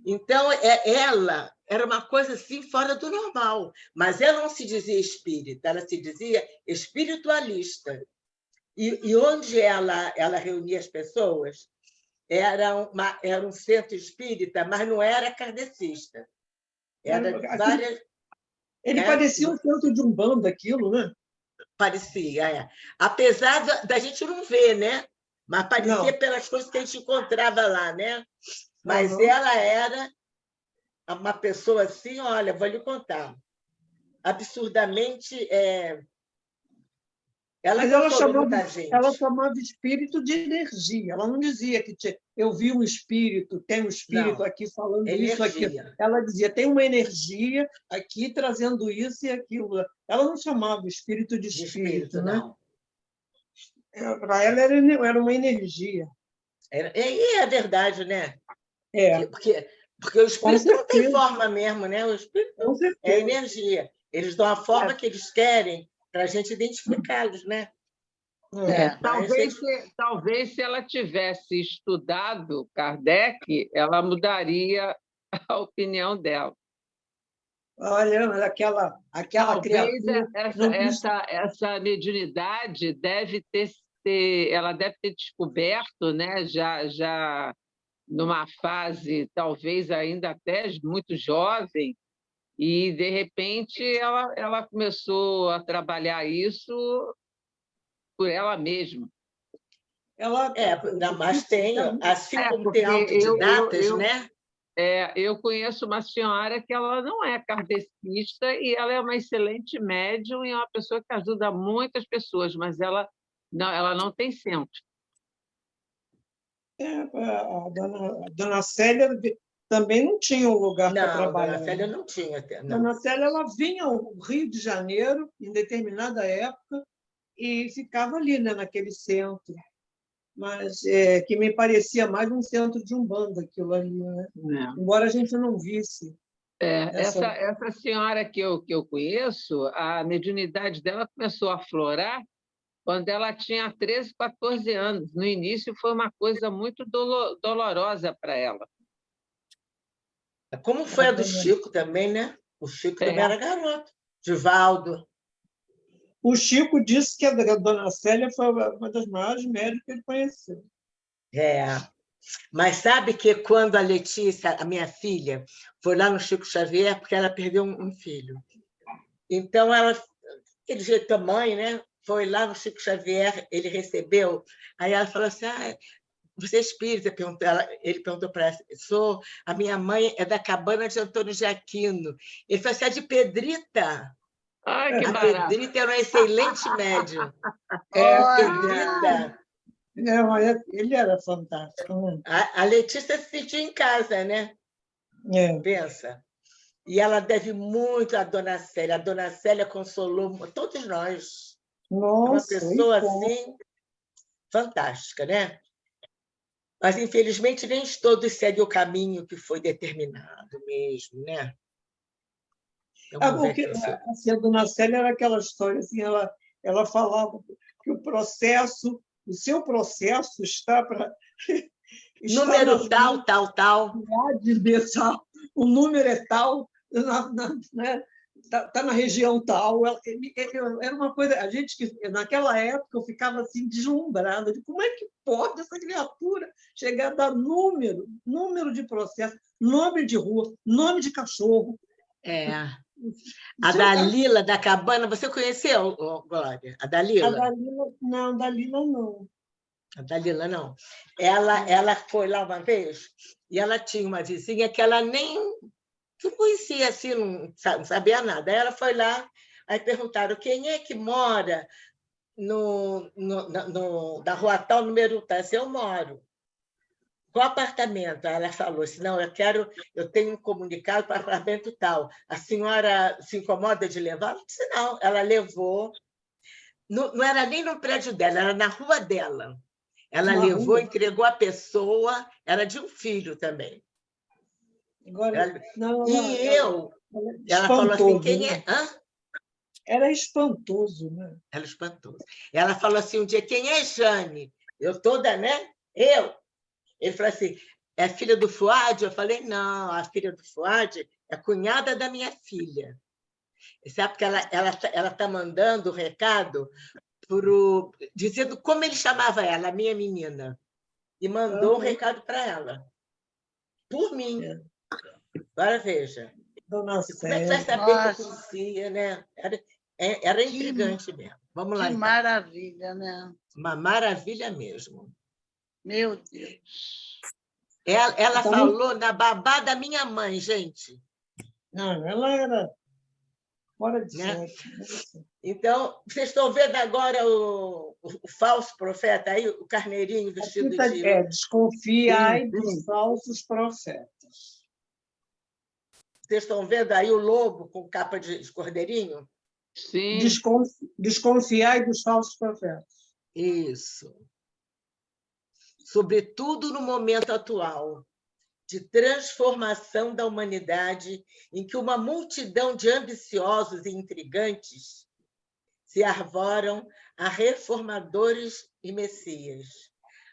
Então, ela era uma coisa assim fora do normal, mas ela não se dizia espírita, ela se dizia espiritualista. E onde ela reunia as pessoas, era um centro espírita, mas não era kardecista. Era várias. Ele parecia um centro de Umbanda, aquilo, né? Parecia. Apesar da gente não ver, né? Mas parecia pelas coisas que a gente encontrava lá, né? Mas ela era uma pessoa assim, olha, vou lhe contar, absurdamente. Ela consolou muita gente. Ela chamava espírito de energia. Ela não dizia que eu vi um espírito, tem um espírito aqui falando isso aqui. Ela dizia, tem uma energia aqui trazendo isso e aquilo. Ela não chamava o espírito de espírito, né? Não. Para ela era uma energia. E é verdade, né? É. Porque o espírito não tem forma mesmo, né? O espírito é energia. Eles dão a forma que eles querem para a gente identificá-los, né? Talvez se ela tivesse estudado Kardec, ela mudaria a opinião dela. Olha, mas aquela Talvez criatura... essa mediunidade ela deve ter descoberto, né, já numa fase talvez ainda até muito jovem, e de repente ela começou a trabalhar isso por ela mesma. Mas tem, assim como tem autodidatas, né? Eu conheço uma senhora que ela não é kardecista e ela é uma excelente médium e é uma pessoa que ajuda muitas pessoas, mas ela não tem centro. A dona Célia também não tinha um lugar para trabalhar. Dona Célia não tinha. Não. Dona Célia ela vinha ao Rio de Janeiro, em determinada época, e ficava ali, né, naquele centro. Mas que me parecia mais um centro de Umbanda, aquilo ali, né? Embora a gente não visse. Essa senhora que eu conheço, a mediunidade dela começou a aflorar quando ela tinha 13, 14 anos. No início foi uma coisa muito dolorosa para ela. Como foi a do Chico também, né? O Chico também era garoto. Divaldo. O Chico disse que a dona Célia foi uma das maiores médicas que ele conheceu. Mas sabe que quando a Letícia, a minha filha, foi lá no Chico Xavier, porque ela perdeu um filho. Então, aquele jeito da mãe, né? Foi lá no Chico Xavier, ele recebeu. Aí ela falou assim, você é espírita? Ele perguntou para ela, a minha mãe é da cabana de Antônio de Aquino. Ele falou assim, é de Pedrita. Ai, que a barato. Pedrita era um excelente médium. Pedrita. Não, ele era fantástico. Né? A Letícia se sentiu em casa, né? Pensa. E ela deve muito à Dona Célia. A Dona Célia consolou todos nós. Nossa, uma pessoa assim fantástica, né? Mas, infelizmente, nem todos seguem o caminho que foi determinado mesmo, né? Porque assim, a Dona Célia era aquela história, assim, ela falava que o seu processo está para... Número tal, tal, tal. O número é tal, né? Está na região tal. Era uma coisa... A gente, que naquela época, eu ficava assim, deslumbrada de como é que pode essa criatura chegar a dar número de processo, nome de rua, nome de cachorro. A Dalila da Cabana, você conheceu, Glória? A Dalila? Não, Dalila não. A Dalila não. Ela foi lá uma vez e ela tinha uma vizinha que ela nem conhecia, assim, não sabia nada. Aí ela foi lá, aí perguntaram quem é que mora da rua tal, número tal. Eu moro. Qual apartamento? Ela falou assim, não, eu tenho um comunicado para apartamento tal. A senhora se incomoda de levar? Ela disse, não. Ela levou. Não era nem no prédio dela, era na rua dela. Ela Uma levou, rua. entregou a pessoa, era de um filho também. Agora, não, Ela falou assim, espantoso, quem né? é? Hã? Era espantoso, né? Ela espantosa. Ela falou assim um dia, quem é Jane? Eu toda, né? Eu. Ele falou assim, é filha do Fuad? Eu falei, não, a filha do Fuad é cunhada da minha filha. Sabe porque ela tá mandando o recado dizendo como ele chamava ela, a minha menina. E mandou um recado para ela. Por mim. É. Agora veja. Dona E como é que vai Célia. saber que eu Nossa. conhecia, né? Era Que, intrigante mesmo. Vamos lá, que então. maravilha, né? Uma maravilha mesmo. Meu Deus. Ela Então, falou na babá da minha mãe, gente. não, ela era fora de Né? série. Então, vocês estão vendo agora o falso profeta aí, o carneirinho Aqui vestido tá, de... desconfiai dos Sim. falsos profetas. Vocês estão vendo aí o lobo com capa de cordeirinho? Sim. Desconfiai dos falsos profetas. Isso. Sobretudo no momento atual, de transformação da humanidade, em que uma multidão de ambiciosos e intrigantes se arvoram a reformadores e messias.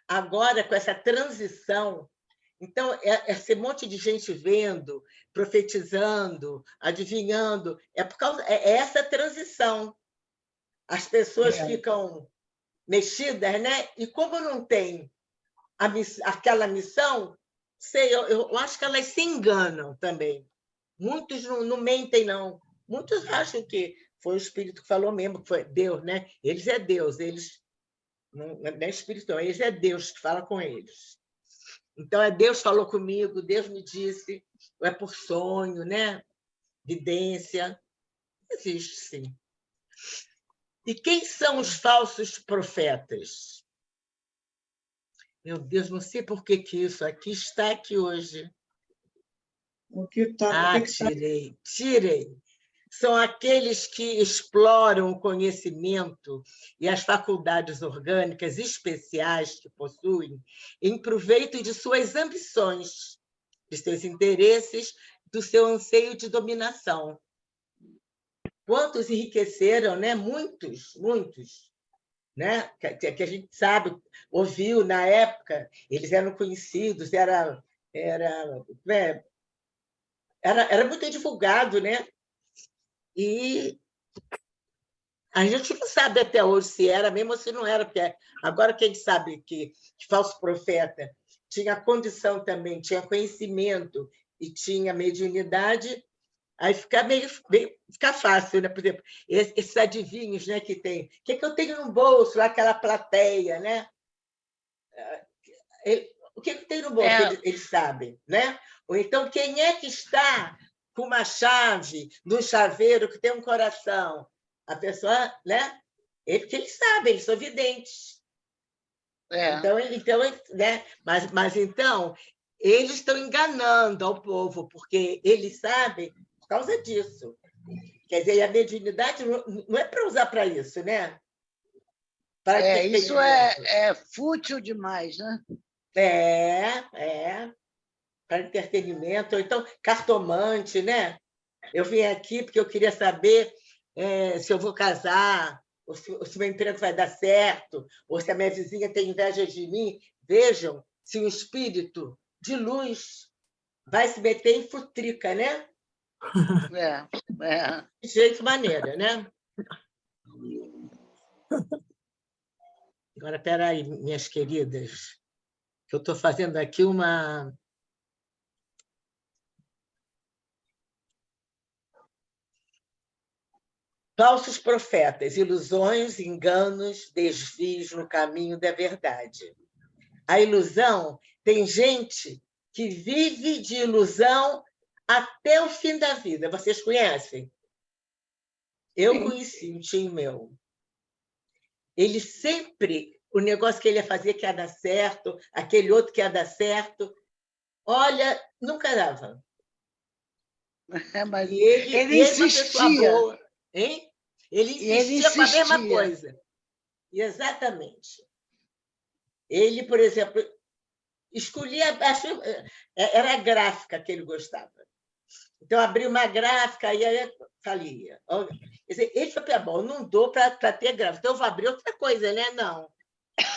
Agora, com essa transição, então, esse monte de gente vendo, profetizando, adivinhando, é essa transição. As pessoas ficam mexidas, né? E como não tem aquela missão, sei, eu acho que elas se enganam também. Muitos não mentem, não. Muitos acham que foi o Espírito que falou mesmo, que foi Deus, né? Eles é Deus, eles não é Espírito, não, eles é Deus que fala com eles. Então, Deus falou comigo, Deus me disse, ou é por sonho, né? Vidência. Existe, sim. E quem são os falsos profetas? Meu Deus, não sei por que isso aqui está aqui hoje. Tirei. São aqueles que exploram o conhecimento e as faculdades orgânicas especiais que possuem em proveito de suas ambições, de seus interesses, do seu anseio de dominação. Quantos enriqueceram, né? Muitos, né? Que a gente sabe, ouviu na época, eles eram conhecidos, era muito divulgado, né? E a gente não sabe até hoje se era mesmo ou se não era, porque agora quem sabe que falso profeta tinha condição também, tinha conhecimento e tinha mediunidade, aí fica fácil, né? Por exemplo, esses adivinhos, né, que tem. O que eu tenho no bolso? Aquela plateia, né? O que eu tenho no bolso? Eles sabem, né? Ou então, quem é que está com uma chave no chaveiro que tem um coração? A pessoa, né? Eles sabem, eles são videntes. Então, né? Mas então, eles estão enganando ao povo, porque eles sabem por causa disso. Quer dizer, a mediunidade não é para usar para isso, né? Isso é fútil demais, né? Para entretenimento, ou então cartomante, né? Eu vim aqui porque eu queria saber se eu vou casar, ou se meu emprego vai dar certo, ou se a minha vizinha tem inveja de mim. Vejam se o espírito de luz vai se meter em futrica, né? De jeito maneira, né? Agora, espera aí, minhas queridas, que eu estou fazendo aqui uma... Falsos profetas, ilusões, enganos, desvios no caminho da verdade. A ilusão, tem gente que vive de ilusão até o fim da vida. Vocês conhecem? Eu conheci um tio meu. Ele sempre, o negócio que ele ia fazer que ia dar certo, aquele outro que ia dar certo, olha, nunca dava. Mas ele é uma pessoa boa, hein? Ele insistia com a mesma coisa. Exatamente. Ele, por exemplo, escolhia... Era a gráfica que ele gostava. Então, abria uma gráfica e aí falia. Quer dizer, ele falou, bom, não dou para ter gráfica, então eu vou abrir outra coisa, né? Não.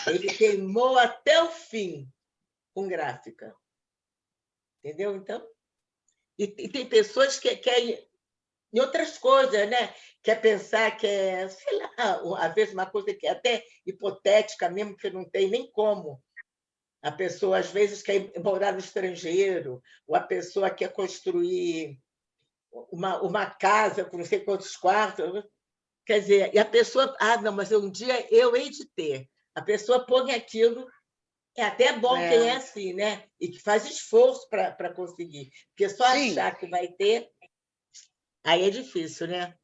Ele queimou até o fim com gráfica. Entendeu? Então, e tem pessoas que querem em outras coisas, né? Quer pensar que é, sei lá, às vezes uma coisa que é até hipotética mesmo, que não tem nem como. A pessoa, às vezes, quer morar no estrangeiro, ou a pessoa quer construir uma casa com não sei quantos quartos. Quer dizer, e a pessoa... não, mas um dia eu hei de ter. A pessoa põe aquilo... É até bom quem é assim, né? E que faz esforço para conseguir. Porque só achar que vai ter, aí é difícil, né?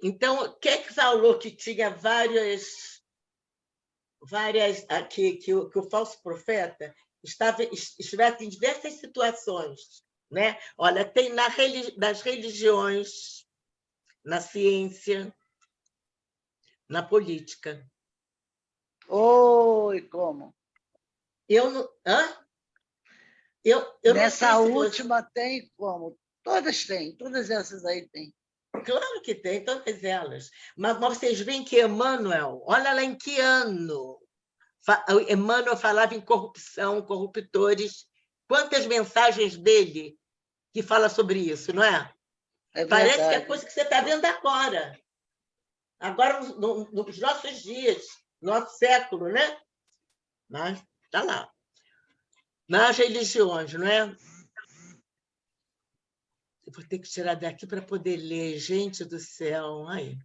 Então, quem que falou que tinha várias que o falso profeta estivesse em diversas situações, né? Olha, tem nas religiões, na ciência, na política. Oi, como? Eu não... Nessa última tem como? Todas têm, todas essas aí têm. Claro que tem, todas elas. Mas vocês veem que Emmanuel, olha lá em que ano. Emmanuel falava em corrupção, corruptores. Quantas mensagens dele que fala sobre isso, não é? Parece que é coisa que você está vendo agora. Agora, nos nossos dias, nosso século, né? Mas está lá. Nas religiões, não é? Eu vou ter que tirar daqui para poder ler. Gente do céu. Aí.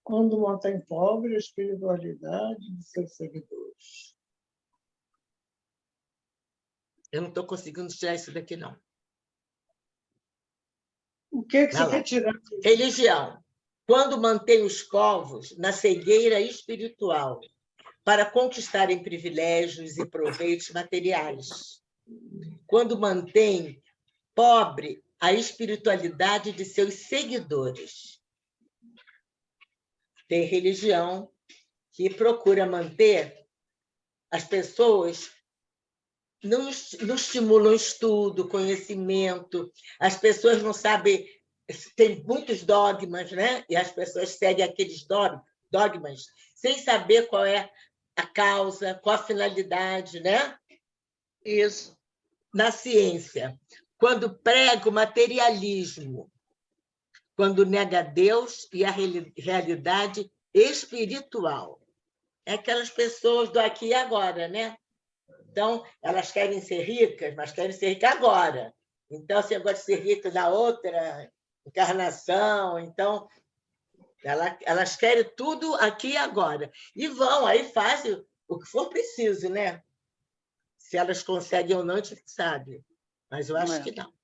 Quando mantém pobre a espiritualidade de seus seguidores. Eu não estou conseguindo tirar isso daqui, não. O que você quer tirar? Religião. Quando mantém os povos na cegueira espiritual para conquistarem privilégios e proveitos materiais. Quando mantém pobre a espiritualidade de seus seguidores. Tem religião que procura manter as pessoas, não estimulam estudo, conhecimento, as pessoas não sabem, tem muitos dogmas, né? E as pessoas seguem aqueles dogmas sem saber qual é a causa, qual a finalidade, né? Isso. Na ciência, quando prega o materialismo, quando nega Deus e a realidade espiritual. É aquelas pessoas do aqui e agora, né? Então, elas querem ser ricas, mas querem ser ricas agora. Então, você gosta de ser rica na outra encarnação. Então, elas querem tudo aqui e agora. E vão, aí fazem o que for preciso, né? Se elas conseguem ou não, a gente sabe. Mas eu acho que não.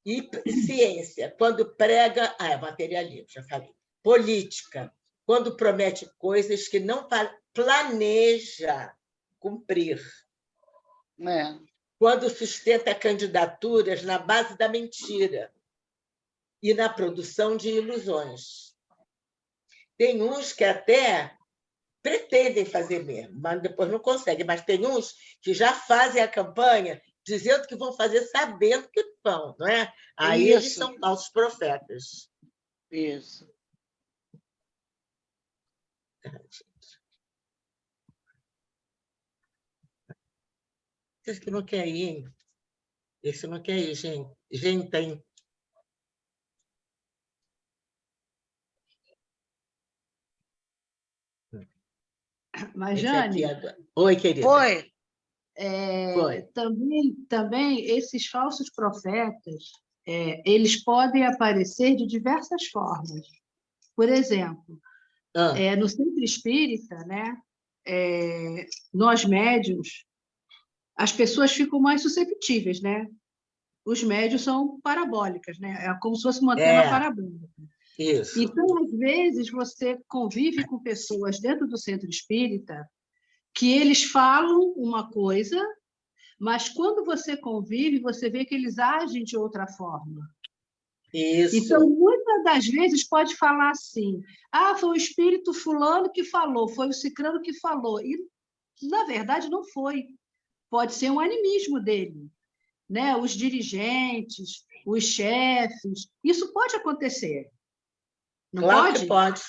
E ciência, quando prega... materialismo, já falei. Política, quando promete coisas que não planeja cumprir. Quando sustenta candidaturas na base da mentira e na produção de ilusões. Tem uns que até pretendem fazer mesmo, mas depois não conseguem. Mas tem uns que já fazem a campanha dizendo que vão fazer sabendo que vão, não é? Aí eles são falsos profetas. Isso. Esse que não quer ir, hein? Esse não quer ir, gente. Gente, tem... Mas, Jane... Oi, querida. Oi. Também esses falsos profetas, eles podem aparecer de diversas formas. Por exemplo, no centro espírita, né, nós médiuns, as pessoas ficam mais susceptíveis, né? Os médiuns são parabólicas, né? É como se fosse uma antena parabólica. Isso. Então, às vezes, você convive com pessoas dentro do centro espírita que eles falam uma coisa, mas quando você convive, você vê que eles agem de outra forma. Isso. Então, muitas das vezes pode falar assim, foi o espírito fulano que falou, foi o cicrano que falou. E, na verdade, não foi. Pode ser um animismo dele, né? Os dirigentes, os chefes, isso pode acontecer. Não claro pode? que pode.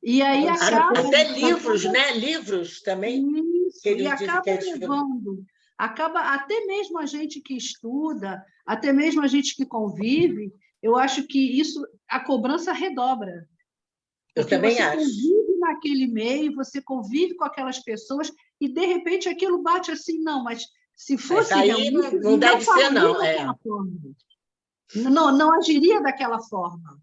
E aí Até livros, né? Livros também. Isso, que eles e dizem acaba que eles levando, até mesmo a gente que estuda, até mesmo a gente que convive, eu acho que isso, a cobrança redobra. Eu Porque também você acho. convive naquele meio, você convive com aquelas pessoas, e de repente aquilo bate assim, não, mas se fosse aí realmente, não deve ser, não. daquela forma. Não agiria daquela forma.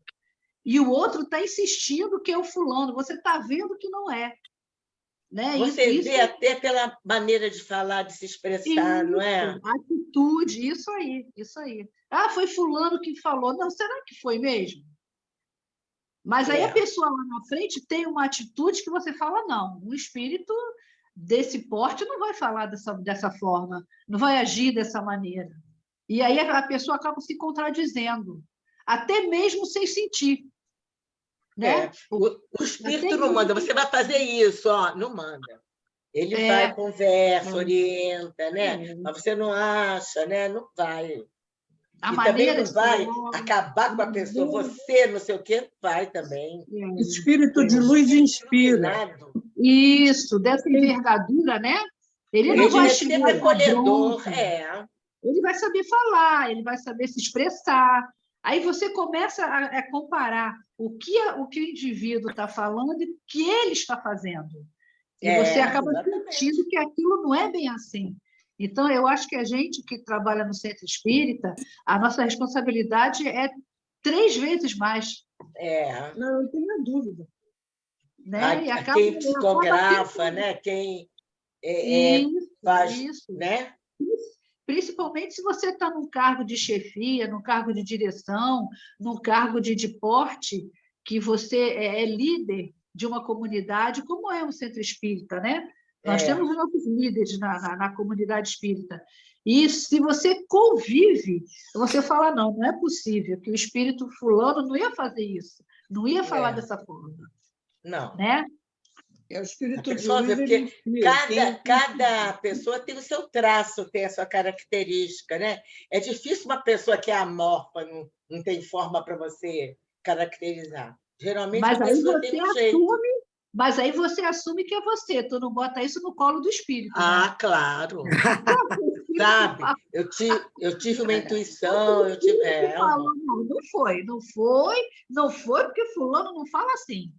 E o outro está insistindo que é o fulano, você está vendo que não é. Né? Você vê até pela maneira de falar, de se expressar, não é? Atitude, isso aí, isso aí. Foi fulano que falou. Não, será que foi mesmo? Mas aí a pessoa lá na frente tem uma atitude que você fala, não, um espírito desse porte não vai falar dessa forma, não vai agir dessa maneira. E aí a pessoa acaba se contradizendo, até mesmo sem sentir. Né? O espírito não manda, você vai fazer isso, não manda. Ele vai, conversa, orienta, né? Mas você não acha, né? Não vai. E também não vai acabar com a pessoa, você não sei o quê, vai também. Espírito de luz inspira. Isso, dessa envergadura, né? Ele não vai ser acolhedor, Ele vai saber falar, ele vai saber se expressar. Aí você começa a comparar o que o indivíduo está falando e o que ele está fazendo. E você acaba sentindo que aquilo não é bem assim. Então, eu acho que a gente que trabalha no centro espírita, a nossa responsabilidade é 3 vezes mais. Não, eu tenho dúvida. Né? E quem psicografa, né? Quem faz, isso. Né? Principalmente se você está num cargo de chefia, num cargo de direção, num cargo de porte, que você é líder de uma comunidade, como é o Centro Espírita, né? Nós temos os nossos líderes na comunidade espírita. E se você convive, você fala, não é possível, que o espírito fulano não ia fazer isso, não ia falar dessa forma. Não. Né? É o espírito de luz, porque cada pessoa tem o seu traço, tem a sua característica, né? É difícil uma pessoa que é amorfa, não tem forma para você caracterizar. Geralmente a pessoa tem um jeito. Mas aí você assume que é você, tu não bota isso no colo do espírito. Né? Claro. Sabe? Eu tive uma intuição, não foi, porque fulano não fala assim.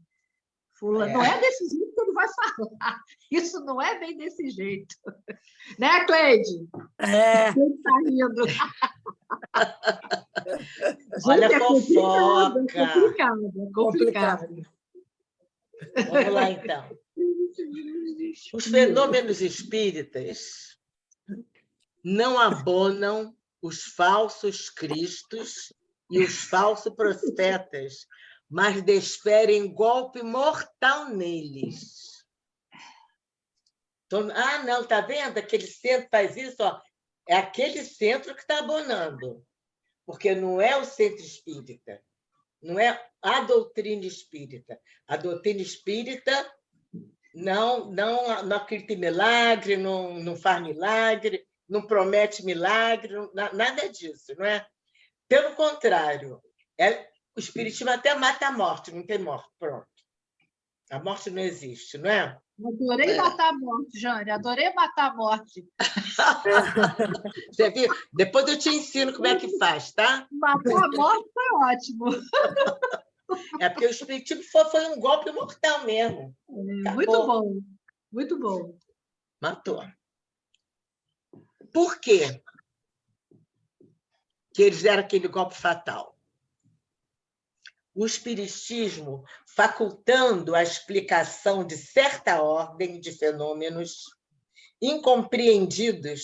Fulano, não é desse jeito que ele vai falar. Isso não é bem desse jeito. Né, Cleide? Você está rindo. Olha a fofoca. É complicado. Vamos lá, então. Os fenômenos espíritas não abonam os falsos cristos e os falsos profetas, mas desferem golpe mortal neles. Então, não, está vendo? Aquele centro faz isso, é aquele centro que está abonando, porque não é o centro espírita, não é a doutrina espírita. A doutrina espírita não acredita em milagre, não faz milagre, não promete milagre, nada disso, não é? Pelo contrário, o espiritismo até mata a morte, não tem morte, pronto. A morte não existe, não é? Adorei matar a morte, Jane, adorei matar a morte. Você viu? Depois eu te ensino como é que faz, tá? Matar a morte foi ótimo. É porque o espiritismo foi um golpe mortal mesmo. Muito bom, muito bom. Matou. Por quê que eles deram aquele golpe fatal? O espiritismo, facultando a explicação de certa ordem de fenômenos incompreendidos,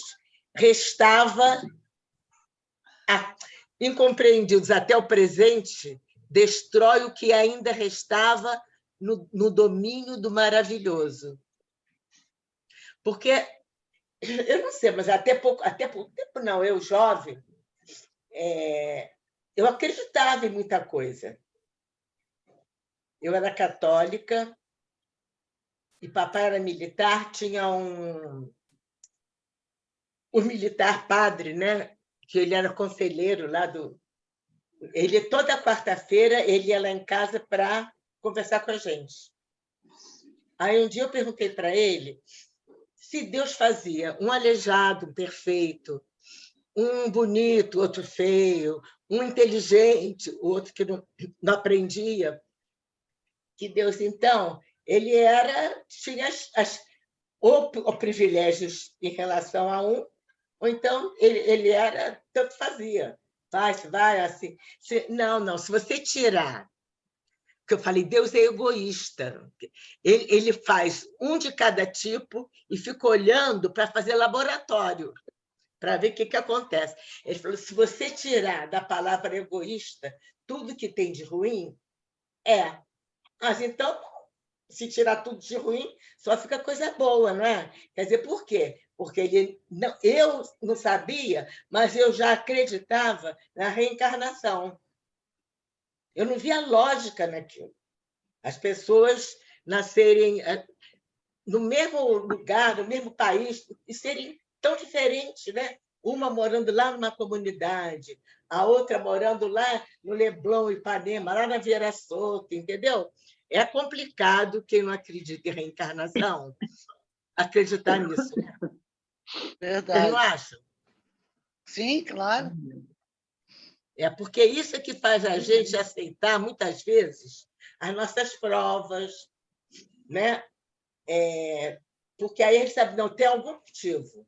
incompreendidos até o presente, destrói o que ainda restava no domínio do maravilhoso. Porque, eu não sei, mas até pouco tempo não, eu jovem, eu acreditava em muita coisa. eu era católica e papai era militar, tinha um militar padre, né? Que ele era conselheiro lá do... Ele, toda quarta-feira, ele ia lá em casa para conversar com a gente. Aí um dia eu perguntei para ele se Deus fazia um aleijado, um perfeito, um bonito, outro feio, um inteligente, o outro que não aprendia, que Deus, então, ele tinha ou privilégios em relação a um, ou então ele era, tanto fazia. Vai, assim. Não, se você tirar... Porque eu falei, Deus é egoísta. Ele faz um de cada tipo e fica olhando para fazer laboratório, para ver o que acontece. Ele falou, se você tirar da palavra egoísta tudo que tem de ruim, mas então, se tirar tudo de ruim, só fica coisa boa, não é? Quer dizer, por quê? Porque eu não sabia, mas eu já acreditava na reencarnação. Eu não via lógica naquilo. As pessoas nascerem no mesmo lugar, no mesmo país, e serem tão diferentes, né? Uma morando lá numa comunidade, a outra morando lá no Leblon, Ipanema, lá na Vieira Solta, entendeu? É complicado quem não acredita em reencarnação acreditar nisso. Verdade. Vocês não acham? Sim, claro. É porque isso é que faz a gente aceitar, muitas vezes, as nossas provas, né? Porque aí a gente sabe, não, tem algum motivo.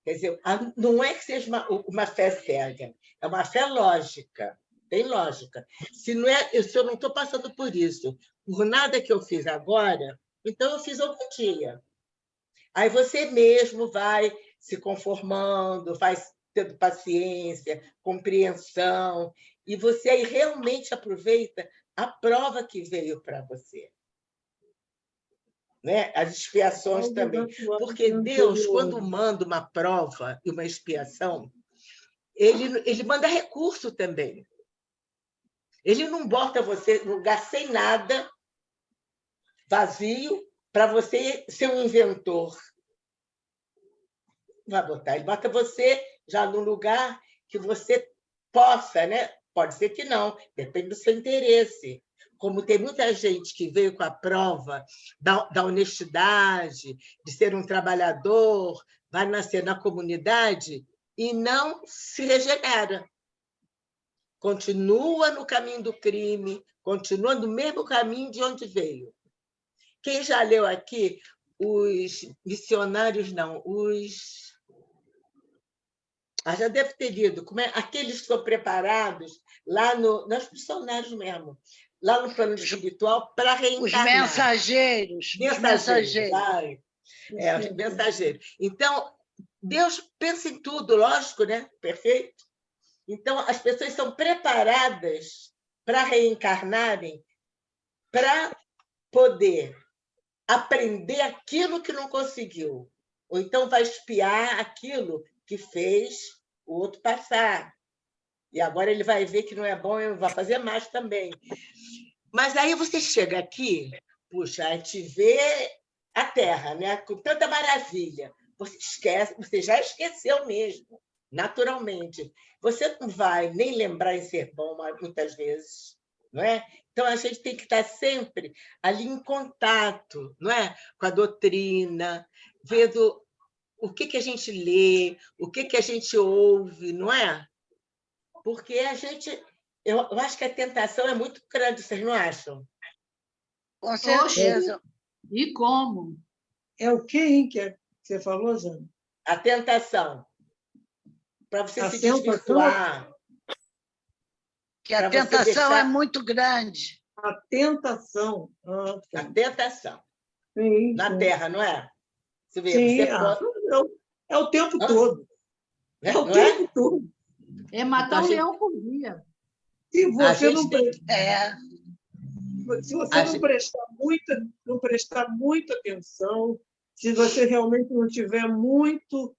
Quer dizer, não é que seja uma fé cega, é uma fé lógica, tem lógica. Se eu não estou passando por isso, por nada que eu fiz agora, então eu fiz algum dia. Aí você mesmo vai se conformando, vai tendo paciência, compreensão, e você aí realmente aproveita a prova que veio para você. Né? As expiações também. Porque Deus, quando manda uma prova e uma expiação, ele manda recurso também. Ele não bota você num lugar sem nada, vazio, para você ser um inventor. Vai botar. Ele bota você já num lugar que você possa, né? Pode ser que não, depende do seu interesse. Como tem muita gente que veio com a prova da honestidade, de ser um trabalhador, vai nascer na comunidade e não se regenera. Continua no caminho do crime, continua no mesmo caminho de onde veio. Quem já leu aqui os missionários, não, já deve ter lido, aqueles que são preparados lá nos missionários mesmo, lá no plano espiritual, para reencarnar. Os mensageiros. Os mensageiros. Então, Deus pensa em tudo, lógico, né? Perfeito? Então, as pessoas são preparadas para reencarnarem, para poder aprender aquilo que não conseguiu, ou então vai espiar aquilo que fez o outro passar. E agora ele vai ver que não é bom, ele vai fazer mais também. Mas aí você chega aqui, puxa, a gente vê a Terra, né? Com tanta maravilha. Você esquece, você já esqueceu mesmo, naturalmente. Você não vai nem lembrar em ser bom muitas vezes, não é? Então, a gente tem que estar sempre ali em contato, não é? Com a doutrina, vendo o que a gente lê, o que a gente ouve, não é? Porque eu acho que a tentação é muito grande, vocês não acham? Com certeza. E como? É o que você falou, Jana? A tentação. Para você se desvirtuar. Que a tentação é muito grande. A tentação. A tentação. Sim, na Terra, não é? Você vê, sim, é o tempo todo. É o tempo todo. É matar um leão por dia. Se você não prestar muita atenção, se você realmente não tiver muito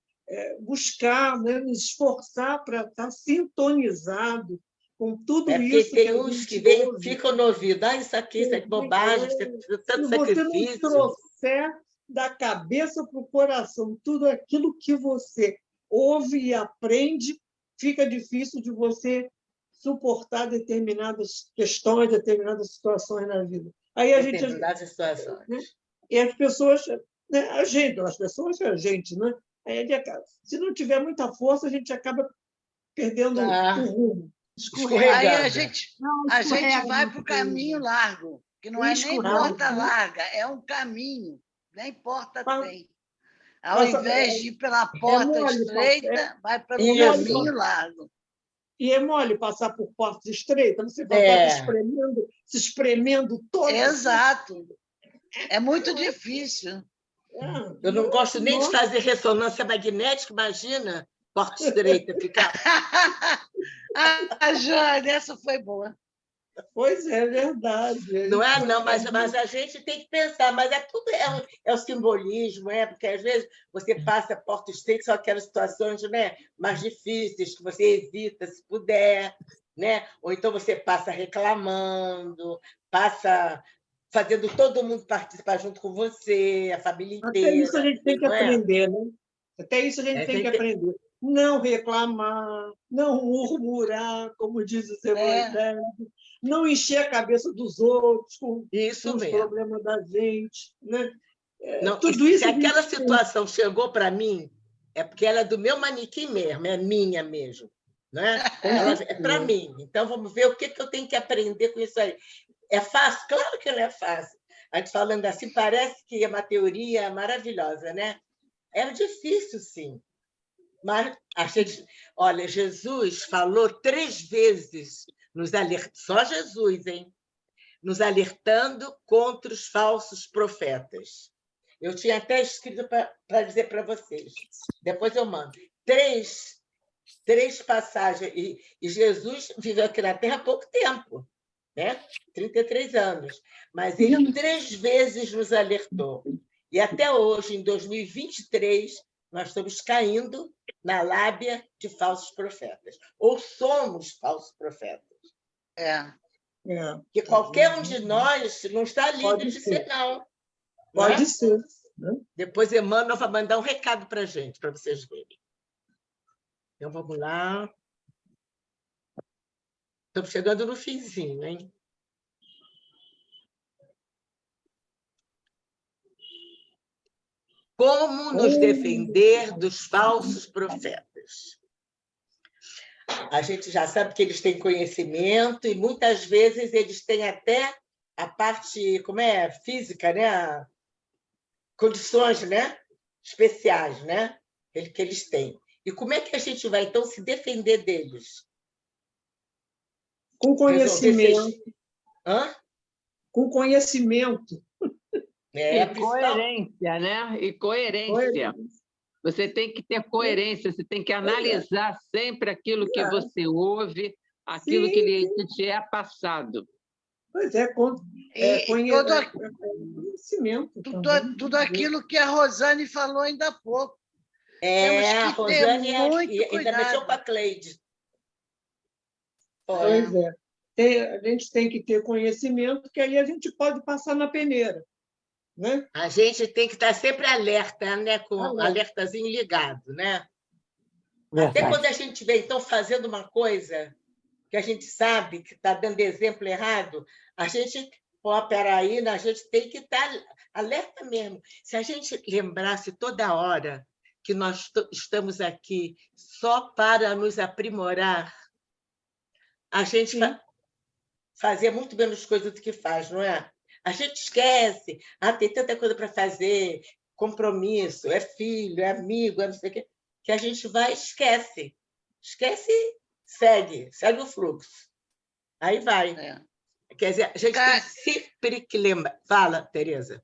buscar, né, esforçar para estar sintonizado com tudo porque isso tem que a uns gente que vêm, ouve. ficam no ouvido, isso aqui é bobagem, você precisa de tanto Se você não sacrifício. trouxer da cabeça para o coração tudo aquilo que você ouve e aprende, fica difícil de você suportar determinadas questões, determinadas situações na vida. Aí a gente, Determinadas situações. né? E as pessoas, né? A gente, né? Aí, se não tiver muita força, a gente acaba perdendo o rumo. Aí a Escorregando. gente escorrega, vai meu para o filho. caminho largo, que não é nem Escorrega. porta larga, é um caminho, nem porta Pa- tem. Ao passa- invés de ir pela porta estreita, vai pelo Isso. caminho largo. E é mole passar por portas estreitas, você vai estar se espremendo todo. Exato. É muito difícil. Eu não gosto nem de fazer ressonância magnética, imagina, porta estreita, ficar. Jane, essa foi boa. Pois é, verdade. Não é, não, mas a gente tem que pensar, mas tudo é o simbolismo, porque às vezes você passa a porta estreita, são aquelas situações, né, mais difíceis, que você evita se puder, né? Ou então você passa reclamando, passa fazendo todo mundo participar junto com você, a família inteira. Até isso a gente tem que aprender, né? Até isso a gente tem que tem... aprender. Não reclamar, não murmurar, como diz os evangélicos, não encher a cabeça dos outros com os problemas da gente. Né? Não, tudo isso se aquela situação chegou para mim, é porque ela é do meu manequim mesmo, é minha mesmo. Né? Ela é para mim. Então, vamos ver o que eu tenho que aprender com isso aí. É fácil? Claro que não é fácil. A gente falando assim, parece que é uma teoria maravilhosa, né? É difícil, sim. Mas olha, Jesus falou 3 vezes, nos alertando, só Jesus, hein? Nos alertando contra os falsos profetas. Eu tinha até escrito para dizer para vocês. Depois eu mando. 3 passagens. E Jesus viveu aqui na Terra há pouco tempo, né? 33 anos. Mas ele 3 vezes nos alertou. E até hoje, em 2023, nós estamos caindo na lábia de falsos profetas. Ou somos falsos profetas. Porque qualquer um de nós não está livre de ser, não. Pode ser. Né? Depois Emmanuel vai mandar um recado para a gente, para vocês verem. Então, vamos lá. Estamos chegando no finzinho, hein? Como nos defender dos falsos profetas? A gente já sabe que eles têm conhecimento e, muitas vezes, eles têm até a parte física, né? Condições, né? Especiais, né? Que eles têm. E como é que a gente vai, então, se defender deles? Com conhecimento. Com conhecimento. E coerência, né? E coerência. Você tem que ter coerência, você tem que analisar sempre aquilo que você ouve, aquilo que te é passado. Pois é, conhecimento. Tudo aquilo que a Rosane falou ainda há pouco. A Rosane ainda mexeu com a Cleide. Pois é. A gente tem que ter conhecimento, que aí a gente pode passar na peneira. Né? A gente tem que estar sempre alerta, né? Com o alertazinho ligado, né? Até quando a gente vê, então, fazendo uma coisa que a gente sabe que está dando exemplo errado, a gente, peraí, a gente tem que estar alerta mesmo. Se a gente lembrasse toda hora que nós estamos aqui só para nos aprimorar, a gente fazia muito menos coisa do que faz, não é? A gente esquece, tem tanta coisa para fazer, compromisso, é filho, é amigo, é não sei o quê, que a gente vai e esquece. Esquece e segue o fluxo. Aí vai. Quer dizer, a gente tem sempre que lembrar. Fala, Tereza.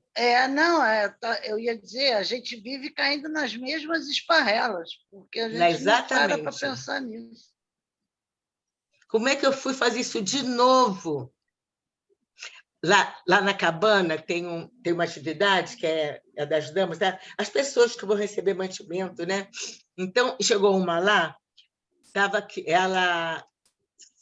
Eu ia dizer, a gente vive caindo nas mesmas esparrelas, porque a gente não para pensar nisso. Como é que eu fui fazer isso de novo? Lá na cabana tem uma atividade que é das damas, tá? As pessoas que vão receber mantimento, né? Então, chegou uma lá, ela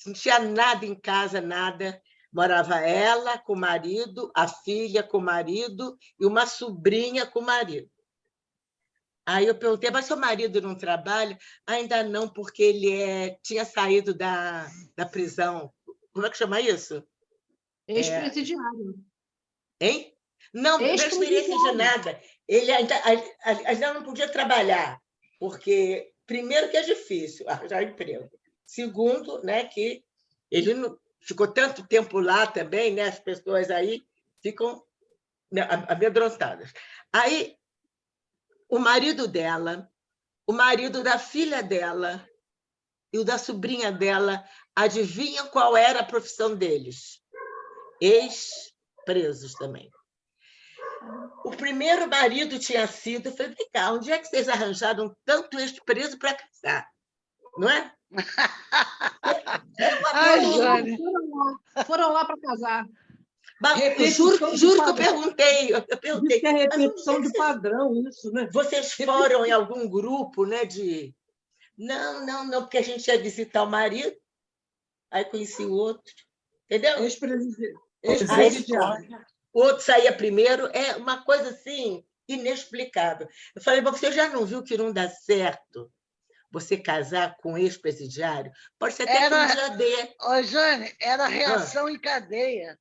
Não tinha nada em casa, nada. Morava ela com o marido, a filha com o marido e uma sobrinha com o marido. Aí eu perguntei, mas seu marido não trabalha? Ainda não, porque ele tinha saído da prisão. Como é que chama isso? Ex-presidiário. Hein? Não experiência de nada. Ele ainda não podia trabalhar, porque, primeiro, que é difícil arranjar emprego. Segundo, né, que ele não ficou tanto tempo lá também, né, as pessoas aí ficam amedrontadas. Aí, o marido dela, o marido da filha dela e o da sobrinha dela, adivinham qual era a profissão deles? Ex-presos também. O primeiro marido tinha sido... Eu falei, vem cá, onde é que vocês arranjaram tanto ex-preso para casar? Não é? Foram lá para casar. Juro que eu perguntei. Diz que é repetição de padrão, isso, né? Vocês foram em algum grupo, né? Não, porque a gente ia visitar o marido, aí conheci o outro. Entendeu? Ex-presidiário. O outro saía primeiro, é uma coisa assim, inexplicável. Eu falei, mas você já não viu que não dá certo você casar com um ex-presidiário? Pode ser até que um dia dê. Ô, Jane, era reação em cadeia.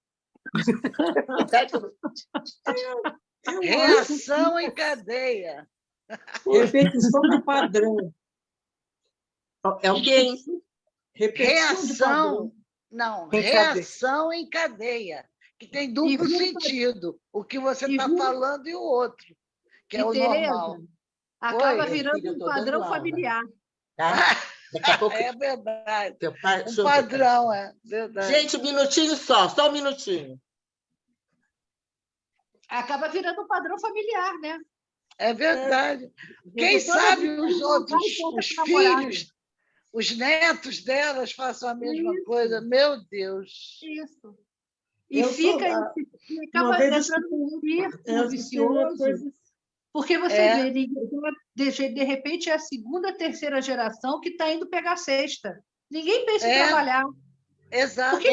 Reação em cadeia. Repetição de padrão. É o quê? Reação. Não, reação em cadeia, que tem duplo sentido. O que você está falando e o outro, que é o normal. Acaba virando um padrão familiar. Tá? Daqui a pouco... É verdade. Um padrão, é verdade. Gente, um minutinho só um minutinho. Acaba virando um padrão familiar, né? É verdade. Quem sabe os outros, os filhos, os netos delas façam a mesma coisa. Meu Deus. Isso. E acaba entrando num círculo vicioso. Porque você vê, de repente, é a segunda, terceira geração que está indo pegar a sexta. Ninguém pensa em trabalhar. Exato.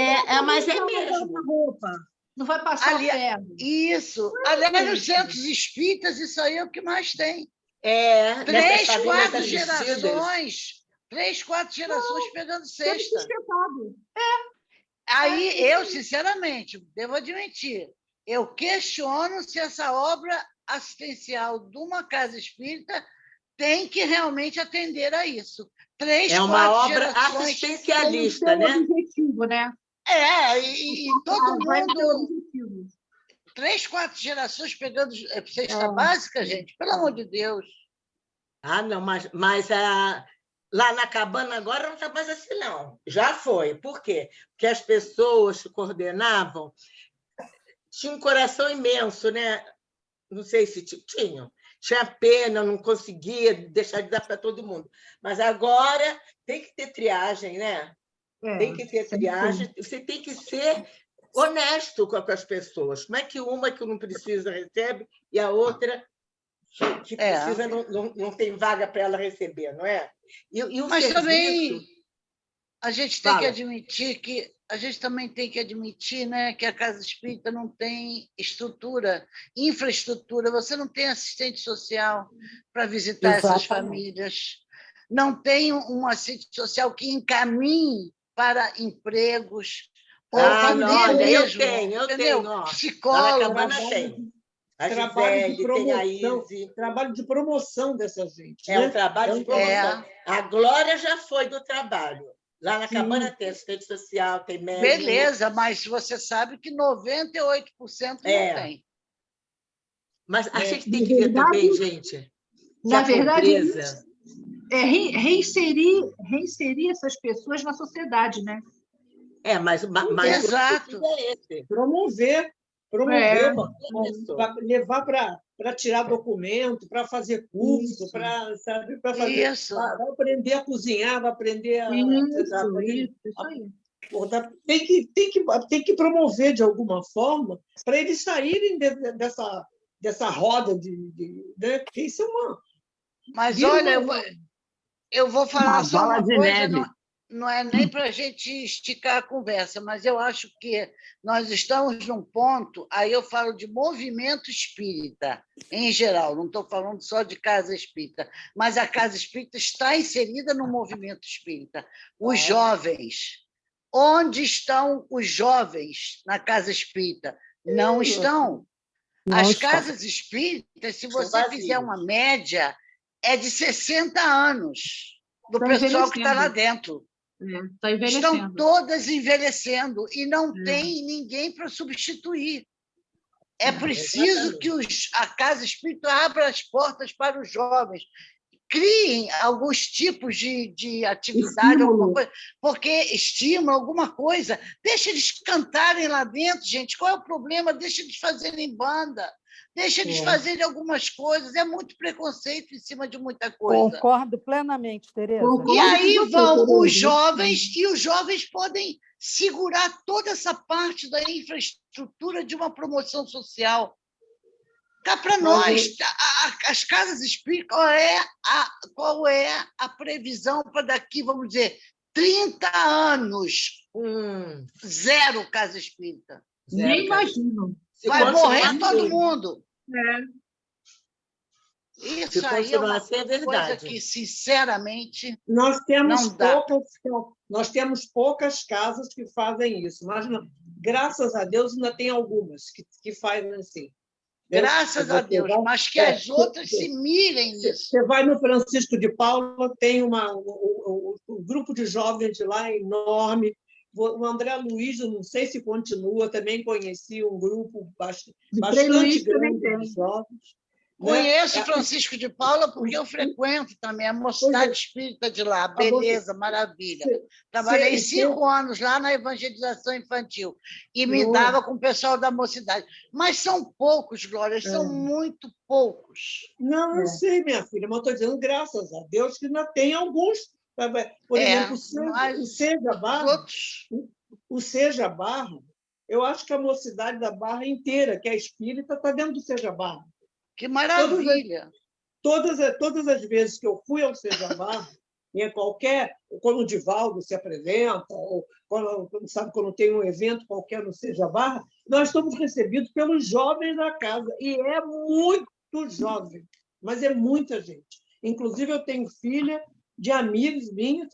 Mas é mesmo. Roupa. Não vai passar ferro. Isso. Aliás, nos centros espíritas, isso aí é o que mais tem. 4 gerações. 4 gerações pegando sexta. Aí, eu, sinceramente, devo admitir, eu questiono se essa obra assistencial de uma casa espírita tem que realmente atender a isso. 3, 4 uma obra gerações assistencialista, né? Objetivo, né? E todo mundo... 3, 4 gerações pegando cesta básica, gente, pelo amor de Deus. Não, mas lá na cabana agora não está mais assim, não. Já foi. Por quê? Porque as pessoas que coordenavam tinham um coração imenso, né? Não sei se tinham. Tinha pena, não conseguia deixar de dar para todo mundo. Mas agora tem que ter triagem, né? Tem que ter triagem. Você tem que ser honesto com as pessoas. Como é que uma que não precisa recebe e a outra que precisa não tem vaga para ela receber, não é? Mas serviço... também a gente tem que admitir que né, que a casa espírita não tem infraestrutura. Você não tem assistente social para visitar essas famílias. Não tem um assistente social que encaminhe para empregos. Eu tenho. Psicólogo. Trabalho de promoção dessa gente. Um trabalho de promoção. A Glória já foi do trabalho. Lá na cabana tem assistente social, tem médico. Beleza, mas você sabe que 98% não tem. Mas a gente tem que ver também, gente, na verdade, reinserir essas pessoas na sociedade, né? Mas exato. Promover, levar para tirar documento, para fazer curso, para aprender a cozinhar, para aprender a... Isso aí. Tem que promover de alguma forma para eles saírem dessa roda né? Porque isso é uma... Mas olha, eu vou falar só uma coisa. não é nem para a gente esticar a conversa, mas eu acho que nós estamos num ponto, aí eu falo de movimento espírita, em geral, não estou falando só de casa espírita, mas a casa espírita está inserida no movimento espírita. Os jovens, onde estão os jovens na casa espírita? Não estão. As casas espíritas, se você fizer uma média, é de 60 anos do pessoal que está lá dentro. Está envelhecendo. Estão todas envelhecendo e não tem ninguém para substituir. É preciso que a casa espírita abra as portas para os jovens, criem alguns tipos de atividade, alguma coisa, porque estimula alguma coisa. Deixa eles cantarem lá dentro, gente. Qual é o problema? Deixa eles fazerem banda. Deixa eles fazerem algumas coisas. É muito preconceito em cima de muita coisa. Concordo plenamente, Tereza. E aí vão os jovens, e os jovens podem segurar toda essa parte da infraestrutura de uma promoção social. Cá para nós, as casas espíritas, qual é a previsão para daqui, vamos dizer, 30 anos? Zero casa espírita. Nem imagino. Vai morrer todo mundo. Se Isso aí é uma assim, é coisa que, sinceramente, nós não dá. Nós temos poucas casas que fazem isso, mas, graças a Deus, ainda tem algumas que fazem assim. Graças a Deus, mas que as outras se mirem nisso. Você vai no Francisco de Paula, tem um grupo de jovens de lá enorme. O André Luiz, eu não sei se continua, também conheci um grupo bastante grande de jovens. Conheço Francisco de Paula porque eu frequento também a Mocidade Espírita de lá. Beleza, maravilha. Trabalhei 5 anos lá na evangelização infantil e me dava com o pessoal da Mocidade. Mas são poucos, Glória, são muito poucos. Não, eu sei, minha filha, mas estou dizendo, graças a Deus, que ainda tem alguns. Por exemplo, o Seja Barra, eu acho que a Mocidade da Barra inteira, que é espírita, está dentro do Seja Barra. Que maravilha! Todas as vezes que eu fui ao Seja Barra, quando o Divaldo se apresenta, ou quando tem um evento qualquer no Seja Barra, nós somos recebidos pelos jovens da casa, e é muito jovem, mas é muita gente. Inclusive, eu tenho filha de amigos minhos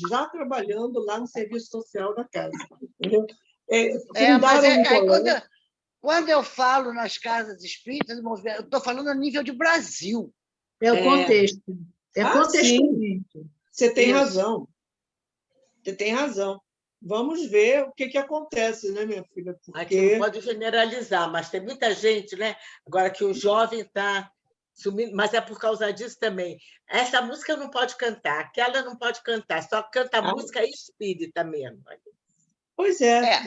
já trabalhando lá no serviço social da casa. Entendeu? Quando eu falo nas casas espíritas, eu estou falando a nível de Brasil. É o contexto. Sim. Você tem razão. Você tem razão. Vamos ver o que acontece, né, minha filha? Porque... Aqui não pode generalizar, mas tem muita gente, né? Agora que o jovem está sumindo, mas é por causa disso também. Essa música não pode cantar, aquela não pode cantar, só canta música espírita mesmo. Pois é.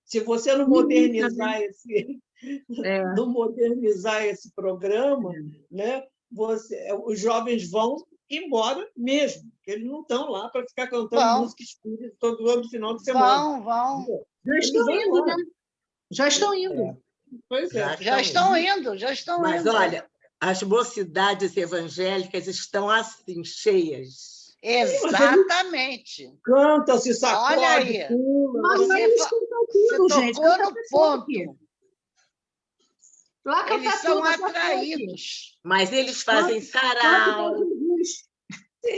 Se você não modernizar não modernizar esse programa, né, os jovens vão embora mesmo, porque eles não estão lá para ficar cantando música espírita todo final de semana. Vão. Já estão indo, né? Já estão indo. Pois é. Já estão indo. Mas, olha, as mocidades evangélicas estão assim, cheias. Exatamente. Canta, se sacode, olha aí. pula. Você tocou no ponto. Lá eles são atraídos. Mas eles fazem sarau.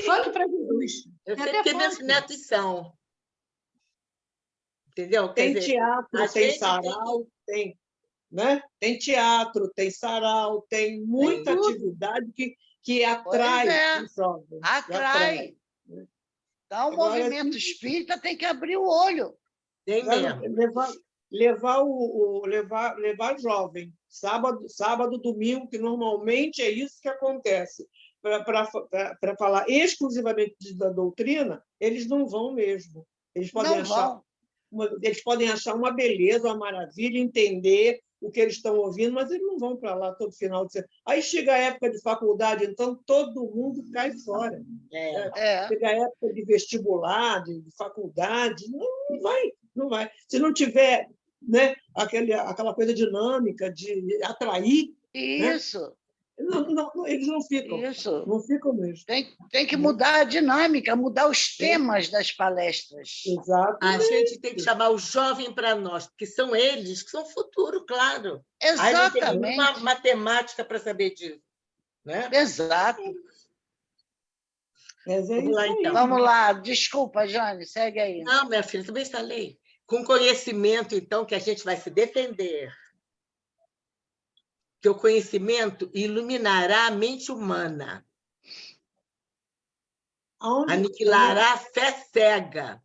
Funk para Jesus. Eu sei que meus netos são. Entendeu? Tem teatro, tem sarau, tem teatro, tem sarau, tem muita atividade que atrai os jovens. Atrai. Então, o movimento espírita tem que abrir o olho. Tem mesmo. Levar jovem, sábado, domingo, que normalmente é isso que acontece. Para falar exclusivamente da doutrina, eles não vão mesmo. Eles podem achar uma beleza, uma maravilha, entender o que eles estão ouvindo, mas eles não vão para lá todo final de semana. Aí chega a época de faculdade, então todo mundo cai fora. Chega a época de vestibular, de faculdade, não vai. Se não tiver, né, aquela coisa dinâmica de atrair... Isso. Né, Eles não ficam. Isso. Não ficam mesmo. Tem que mudar a dinâmica, mudar os temas das palestras. Exato. A gente tem que chamar o jovem para nós, porque são eles que são o futuro, claro. Aí não tem Exatamente. nenhuma matemática para saber disso. Né? Exato. Mas é Vamos lá, isso aí. então. Vamos lá. Desculpa, Jane, segue aí. Não, minha filha, também falei. Com conhecimento, então, que a gente vai se defender. Que o conhecimento iluminará a mente humana. Aniquilará a fé cega.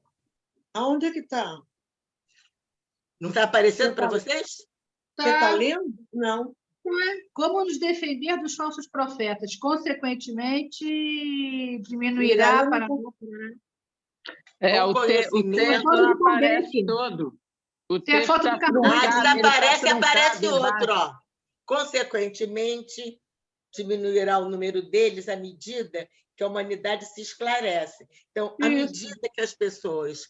Aonde é que está? Não está aparecendo para vocês? Você está lendo? Não. Como nos defender dos falsos profetas? Consequentemente, diminuirá para... O conhecimento texto não aparece todo. O Tem a texto foto do está Kardec. Desaparece e truncado aparece outro. embaixo. Ó. Consequentemente, diminuirá o número deles à medida que a humanidade se esclarece. Então, à medida que as pessoas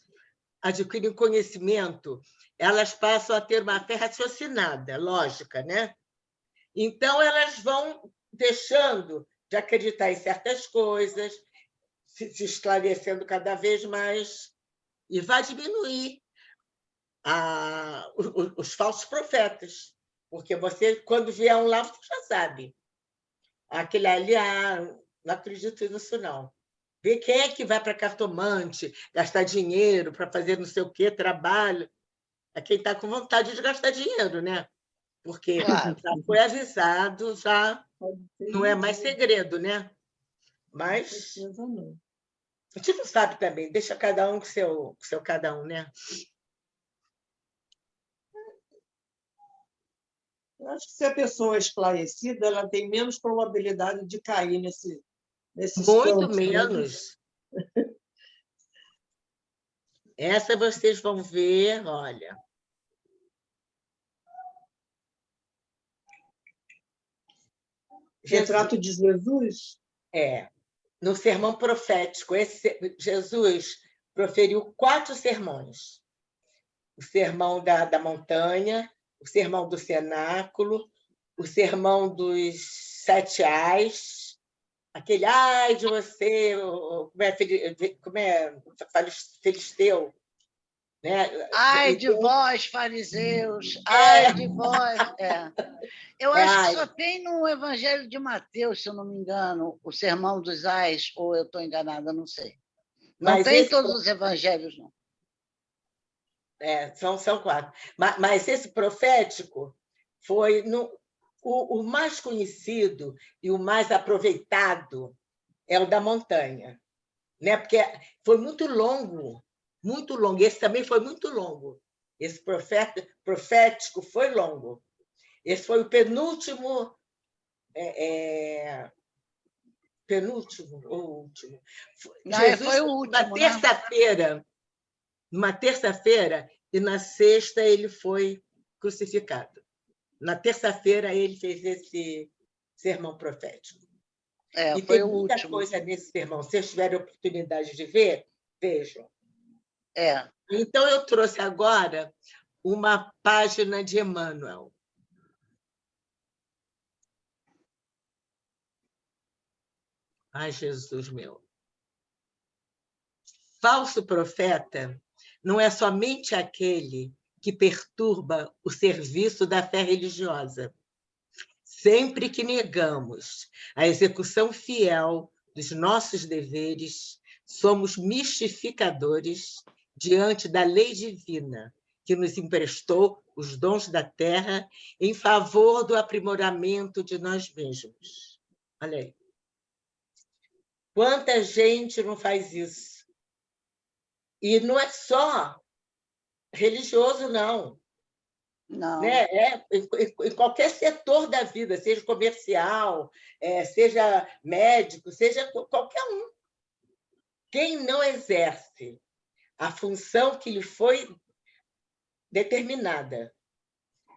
adquirem conhecimento, elas passam a ter uma fé raciocinada, lógica, né? Então, elas vão deixando de acreditar em certas coisas, se esclarecendo cada vez mais, e vai diminuir os falsos profetas. Porque você, quando vier um lá, você já sabe. Aquele ali, não acredito nisso, não. Vê quem é que vai para cartomante, gastar dinheiro para fazer não sei o quê, trabalho. É quem está com vontade de gastar dinheiro, né? Porque Claro. já foi avisado, já não é mais segredo, né? Mas a gente não sabe também, deixa cada um com seu cada um, né? Eu acho que se a pessoa é esclarecida, ela tem menos probabilidade de cair nesses Muito campos. menos. Essa vocês vão ver, olha. Retrato de Jesus? No sermão profético, Jesus proferiu 4 sermões. O sermão da montanha, o sermão do cenáculo, o sermão dos 7 ais, aquele ai de você, como é filisteu, né? Ai de vós, fariseus, ai de vós. Eu acho que só tem no Evangelho de Mateus, se eu não me engano, o Sermão dos Ais, ou eu estou enganada, não sei. Não tem em todos os evangelhos, não. São 4. Mas esse profético foi o mais conhecido e o mais aproveitado é o da montanha, né? Porque foi muito longo, muito longo. Esse também foi muito longo. Esse profético foi longo. Esse foi o penúltimo, penúltimo ou último. Jesus foi o último, numa terça-feira, e na sexta ele foi crucificado. Na terça-feira ele fez esse sermão profético. E foi tem o muita último. coisa nesse sermão. Se vocês tiverem oportunidade de ver, vejam. É. Então, eu trouxe agora uma página de Emmanuel. Ai, Jesus meu. Falso profeta não é somente aquele que perturba o serviço da fé religiosa. Sempre que negamos a execução fiel dos nossos deveres, somos mistificadores diante da lei divina que nos emprestou os dons da terra em favor do aprimoramento de nós mesmos. Olha aí. Quanta gente não faz isso? E não é só religioso, não. Não. Né? Em qualquer setor da vida, seja comercial, seja médico, seja qualquer um. Quem não exerce a função que lhe foi determinada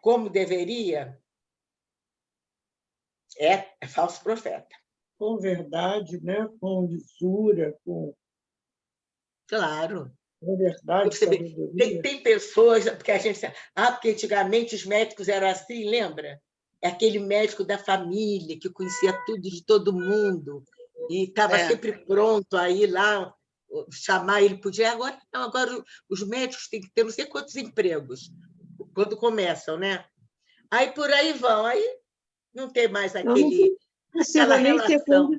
como deveria, é falso profeta. Com verdade, né? Com lisura, com... Claro. Com verdade, sabedoria. Tem pessoas, porque a gente... porque antigamente os médicos eram assim, lembra? é aquele médico da família que conhecia tudo de todo mundo e estava sempre pronto a ir lá chamar ele. Podia agora não, agora os médicos têm que ter não sei quantos empregos quando começam, né? Aí por aí vão, aí não tem mais aquela relação.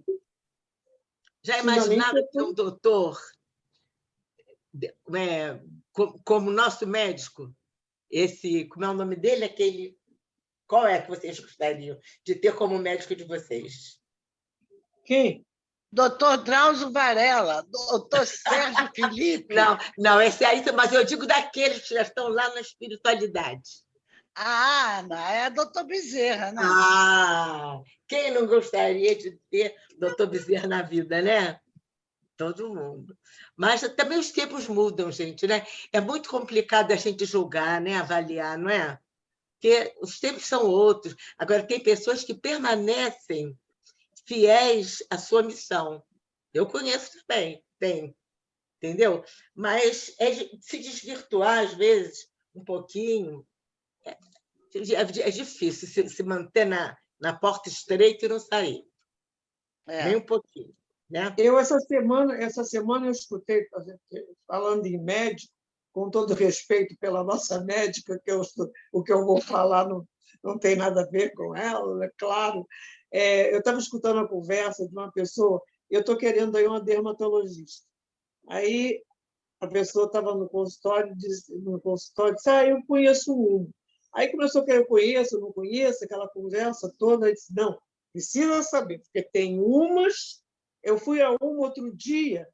Já imaginaram ter um doutor como nosso médico? Como é o nome dele? Qual é que vocês gostariam de ter como médico de vocês? Quem? Doutor Drauzio Varela, doutor Sérgio Felipe. Não, esse aí, mas eu digo daqueles que já estão lá na espiritualidade. Não, é doutor Bezerra, né? Quem não gostaria de ter doutor Bezerra na vida, né? Todo mundo. Mas também os tempos mudam, gente, né? É muito complicado a gente julgar, né? Avaliar, não é? Porque os tempos são outros. Agora, tem pessoas que permanecem fiéis à sua missão. Eu conheço também, tem, entendeu? Mas se desvirtuar, às vezes, um pouquinho, é difícil se manter na porta estreita e não sair. Nem um pouquinho. Né? Essa semana eu escutei, falando em médico, com todo respeito pela nossa médica, o que eu vou falar não tem nada a ver com ela, é claro. Eu estava escutando a conversa de uma pessoa, eu estou querendo aí uma dermatologista. Aí a pessoa estava no consultório, disse, eu conheço um. Aí começou a querer, eu conheço, não conheço, aquela conversa toda, eu disse, não, precisa saber, porque tem umas. Eu fui a uma outro dia,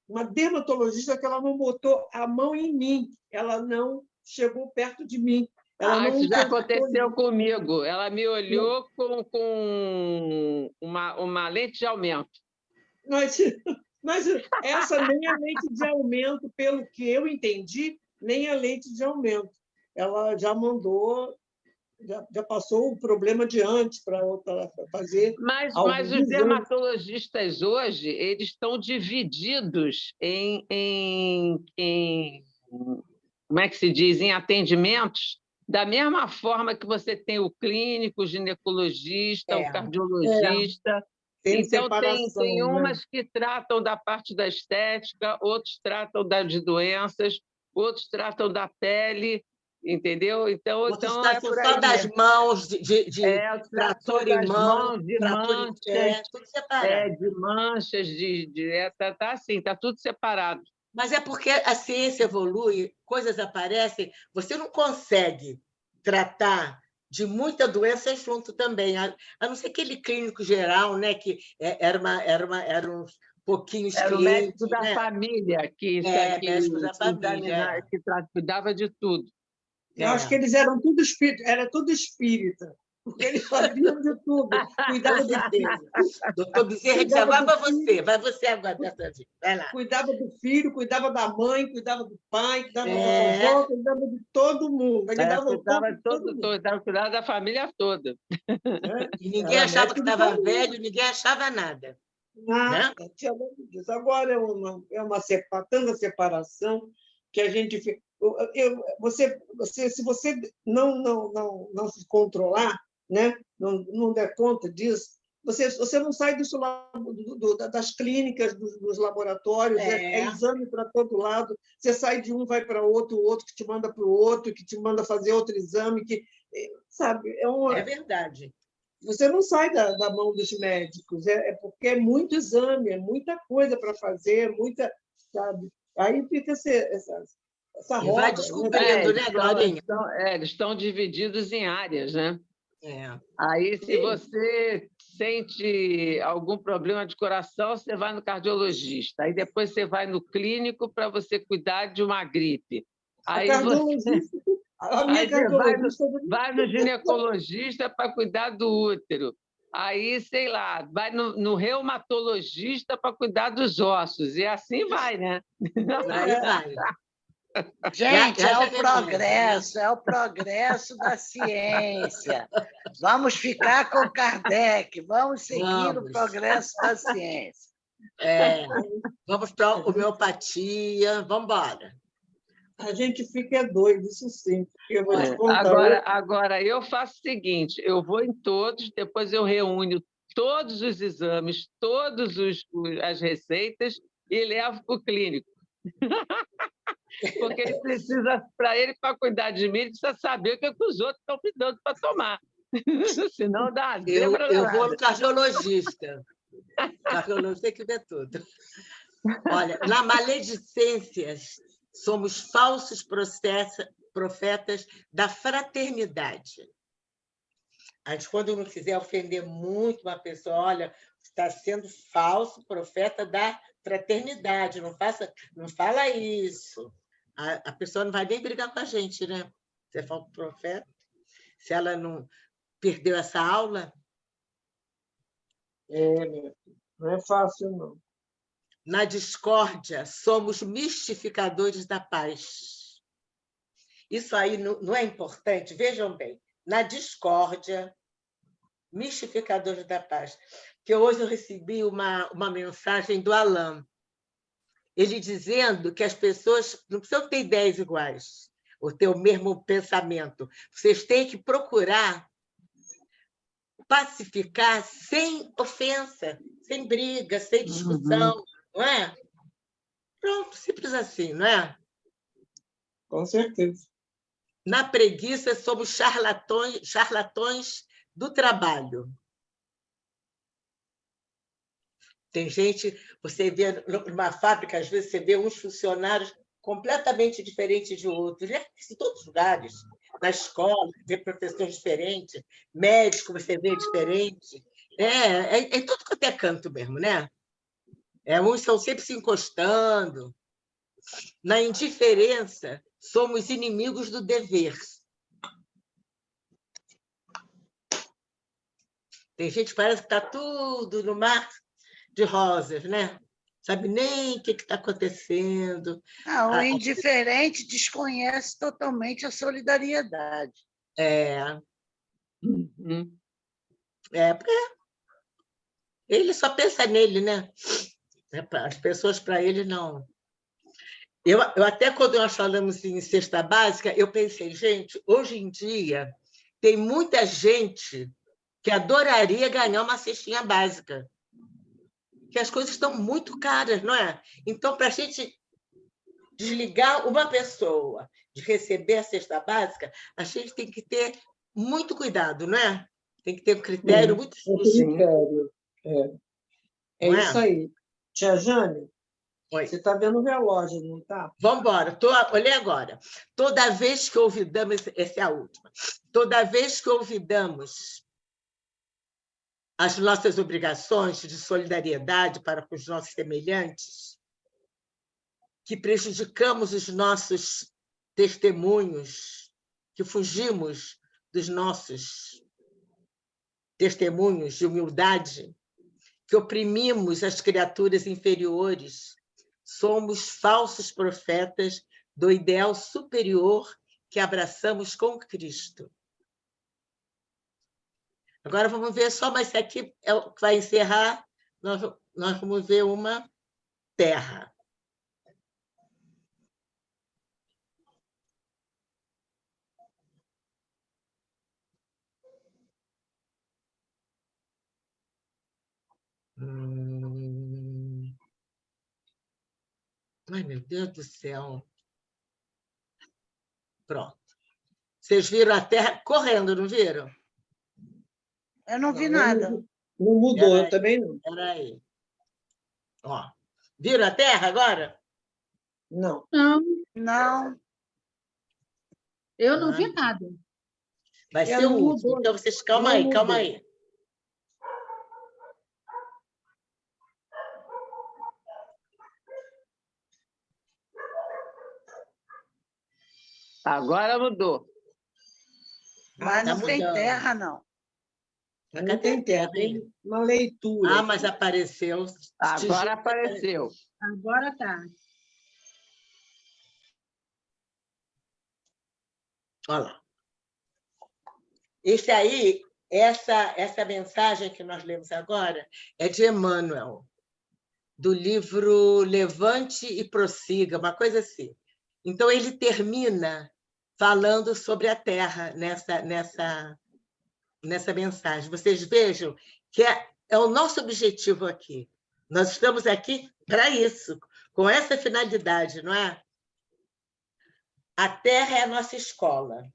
uma dermatologista que ela não botou a mão em mim, ela não chegou perto de mim. Isso já aconteceu comigo. Ela me olhou com uma lente de aumento. Mas essa nem a lente de aumento, pelo que eu entendi, nem a lente de aumento. Ela já mandou, já passou o problema adiante para outra fazer. Mas os dermatologistas hoje eles estão divididos em como é que se diz, em atendimentos, da mesma forma que você tem o clínico, o ginecologista, o cardiologista. Então, tem umas que tratam da parte da estética, outros tratam de doenças, outros tratam da pele, entendeu? Então é por aí, só das mãos, de trator em mão, de manchas, tudo separado. De manchas, tá assim, está tudo separado. Mas é porque a ciência evolui, coisas aparecem, você não consegue tratar de muita doença junto também, a não ser aquele clínico geral, né, que era uns pouquinhos era clientes. Era o médico da família, médico da família, que cuidava de tudo. Eu acho que eles eram tudo espírita, era tudo espírita, porque eles faziam de tudo, cuidavam de Deus. Doutor Bezerra disse, vai você agora, vai lá. Cuidava do filho, cuidava da mãe, cuidava do pai, cuidava da avó, cuidava de todo mundo. Cuidava da família toda. E ninguém achava que estava velho, ninguém achava nada. Nada, né? Tinha muito disso. Agora é uma tanta separação que a gente fica. Se você não se controlar, né? não der conta disso, você não sai disso lá, das clínicas, dos laboratórios, é exame para todo lado, você sai de um, vai para outro, o outro que te manda para o outro, que te manda fazer outro exame, sabe? É verdade. Você não sai da mão dos médicos, porque é muito exame, é muita coisa para fazer, sabe? Aí fica essa roda. E vai descobrindo, né, Glorinha? Eles estão divididos em áreas, né? É. Aí, se você sente algum problema de coração, você vai no cardiologista. Aí, depois, você vai no clínico para você cuidar de uma gripe. Aí, vai no ginecologista para cuidar do útero. Aí, sei lá, vai no reumatologista para cuidar dos ossos. E assim vai, né? Aí vai. Gente, é o progresso da ciência. Vamos ficar com Kardec, vamos seguir o progresso da ciência. Vamos para a homeopatia, vamos embora. A gente fica doido, isso sim. Porque eu vou te contar. Agora, eu faço o seguinte, eu vou em todos, depois eu reúno todos os exames, as receitas e levo para o clínico. Porque ele precisa, para cuidar de mim, ele precisa saber o que os outros estão me dando para tomar. Senão dá zebra. Eu vou no cardiologista. Cardiologista tem que ver tudo. Olha, na maledicência, somos falsos profetas da fraternidade. A gente, quando não quiser ofender muito uma pessoa, olha, está sendo falso profeta da fraternidade, não fala isso. A pessoa não vai nem brigar com a gente, né? Você é falso profeta. Se ela não perdeu essa aula. Não é fácil, não. Na discórdia, somos mistificadores da paz. Isso aí não é importante? Vejam bem. Na discórdia, mistificadores da paz. Que hoje eu recebi uma mensagem do Alain, ele dizendo que as pessoas não precisam ter ideias iguais, ou ter o mesmo pensamento. Vocês têm que procurar pacificar sem ofensa, sem briga, sem discussão, não é? Pronto, simples assim, não é? Com certeza. Na preguiça, somos charlatões do trabalho. Tem gente, você vê numa fábrica, às vezes você vê uns funcionários completamente diferentes de outros, né? Em todos os lugares. Na escola, você vê professores diferentes, médico, você vê diferente. Em tudo quanto é canto mesmo, né? Uns estão sempre se encostando. Na indiferença, somos inimigos do dever. Tem gente que parece que está tudo no mar de rosas, né? Sabe nem o que está acontecendo. O indiferente desconhece totalmente a solidariedade. Ele só pensa nele, né? As pessoas, para ele, não. Eu até, quando nós falamos em cesta básica, eu pensei, gente, hoje em dia, tem muita gente que adoraria ganhar uma cestinha básica, que as coisas estão muito caras, não é? Então, para a gente desligar uma pessoa de receber a cesta básica, a gente tem que ter muito cuidado, não é? Tem que ter um critério muito critério. É isso aí. Tia Jane, Oi. Você está vendo o relógio, não está? Vamos embora. Olhei agora. Toda vez que olvidamos... Essa é a última. Toda vez que olvidamos as nossas obrigações de solidariedade para com os nossos semelhantes, que prejudicamos os nossos testemunhos, que fugimos dos nossos testemunhos de humildade, que oprimimos as criaturas inferiores, somos falsos profetas do ideal superior que abraçamos com Cristo. Agora vamos ver só, mas isso aqui é o que vai encerrar. Nós vamos ver uma terra. Ai, meu Deus do céu. Pronto. Vocês viram a terra correndo, não viram? Eu não vi nada. Não mudou, eu também não. Espera aí. Ó, viram a terra agora? Não. Não. Eu não vi nada. Vai ser o último. Então, vocês calma aí, calma aí. Agora mudou. Mas não tem terra, não. Não tem terra, tem uma leitura. Ah, mas apareceu. Agora apareceu. Agora está. Olha lá. Esse aí, essa mensagem que nós lemos agora é de Emmanuel, do livro Levante e Prossiga, uma coisa assim. Então, ele termina falando sobre a Terra nessa mensagem. Vocês vejam que é o nosso objetivo aqui. Nós estamos aqui para isso, com essa finalidade, não é? A Terra é a nossa escola,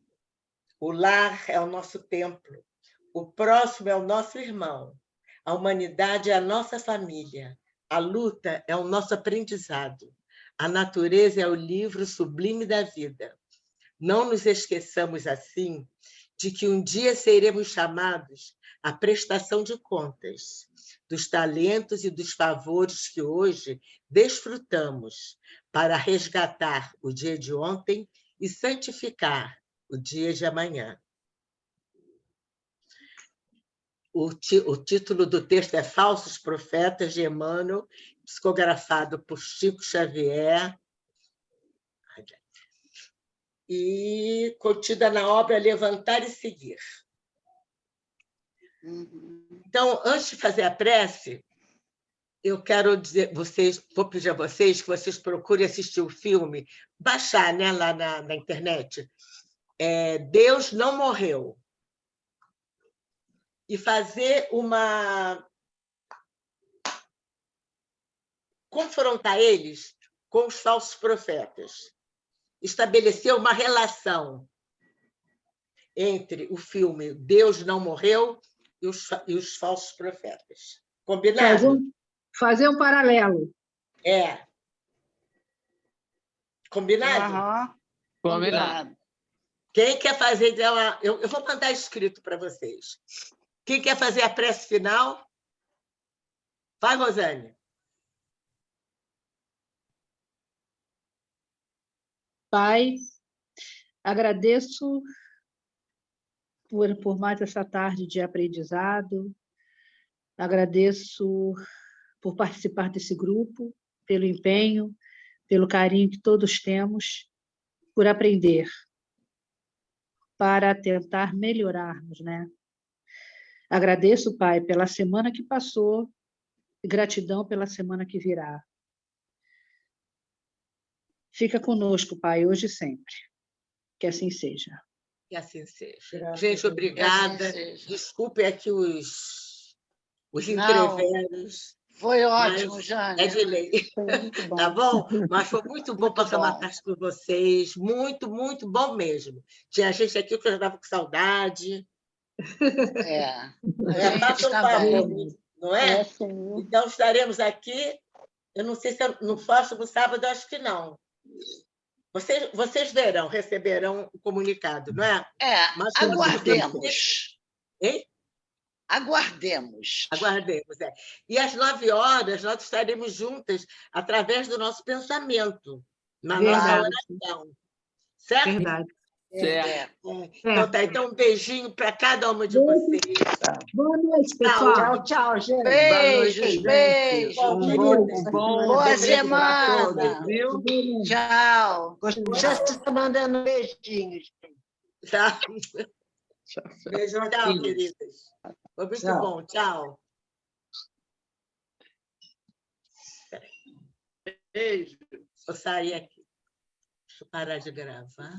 o lar é o nosso templo, o próximo é o nosso irmão, a humanidade é a nossa família, a luta é o nosso aprendizado, a natureza é o livro sublime da vida. Não nos esqueçamos, assim, de que um dia seremos chamados à prestação de contas dos talentos e dos favores que hoje desfrutamos para resgatar o dia de ontem e santificar o dia de amanhã. O título do texto é Falsos Profetas, de Emmanuel, psicografado por Chico Xavier, e contida na obra Levantar e Seguir. Então, antes de fazer a prece, eu quero dizer, vou pedir a vocês que vocês procurem assistir o filme, baixar, né, lá na internet, Deus Não Morreu, e fazer confrontar eles com os falsos profetas. Estabelecer uma relação entre o filme Deus Não Morreu e os falsos profetas. Combinado? Fazer um paralelo. Combinado? Combinado. Quem quer fazer... Eu vou mandar escrito para vocês. Quem quer fazer a prece final? Vai, Rosane. Pai, agradeço por mais essa tarde de aprendizado, agradeço por participar desse grupo, pelo empenho, pelo carinho que todos temos por aprender, para tentar melhorarmos, né? Agradeço, Pai, pela semana que passou e gratidão pela semana que virá. Fica conosco, Pai, hoje e sempre. Que assim seja. Que assim seja. Graças Gente, a Deus. obrigada. Que assim seja. Desculpe aqui os Não, entreveros. foi ótimo, Mas Jane. é de lei. Foi muito bom. Tá bom? Mas foi muito bom Muito passar uma bom. tarde com vocês. Muito, muito bom mesmo. Tinha gente aqui que eu já estava com saudade. A gente Passa um também. favor, não é? Sim. Então, estaremos aqui. Eu não sei se no próximo sábado, acho que não. Vocês verão, receberão o comunicado, não é? Mas, Aguardemos. Hein? Aguardemos. Aguardemos, E às 9h, nós estaremos juntas através do nosso pensamento, na nossa oração. Certo? Verdade. Então, tá. Então, um beijinho para cada uma de vocês. Boa noite, pessoal. Tchau, gente. Beijos, beijos. Boa semana. Todos, viu? Tchau. Já está mandando beijinhos. Tá? Beijo, tchau, queridas. Foi muito bom. Tchau. Beijo. Vou sair aqui. Deixa eu parar de gravar.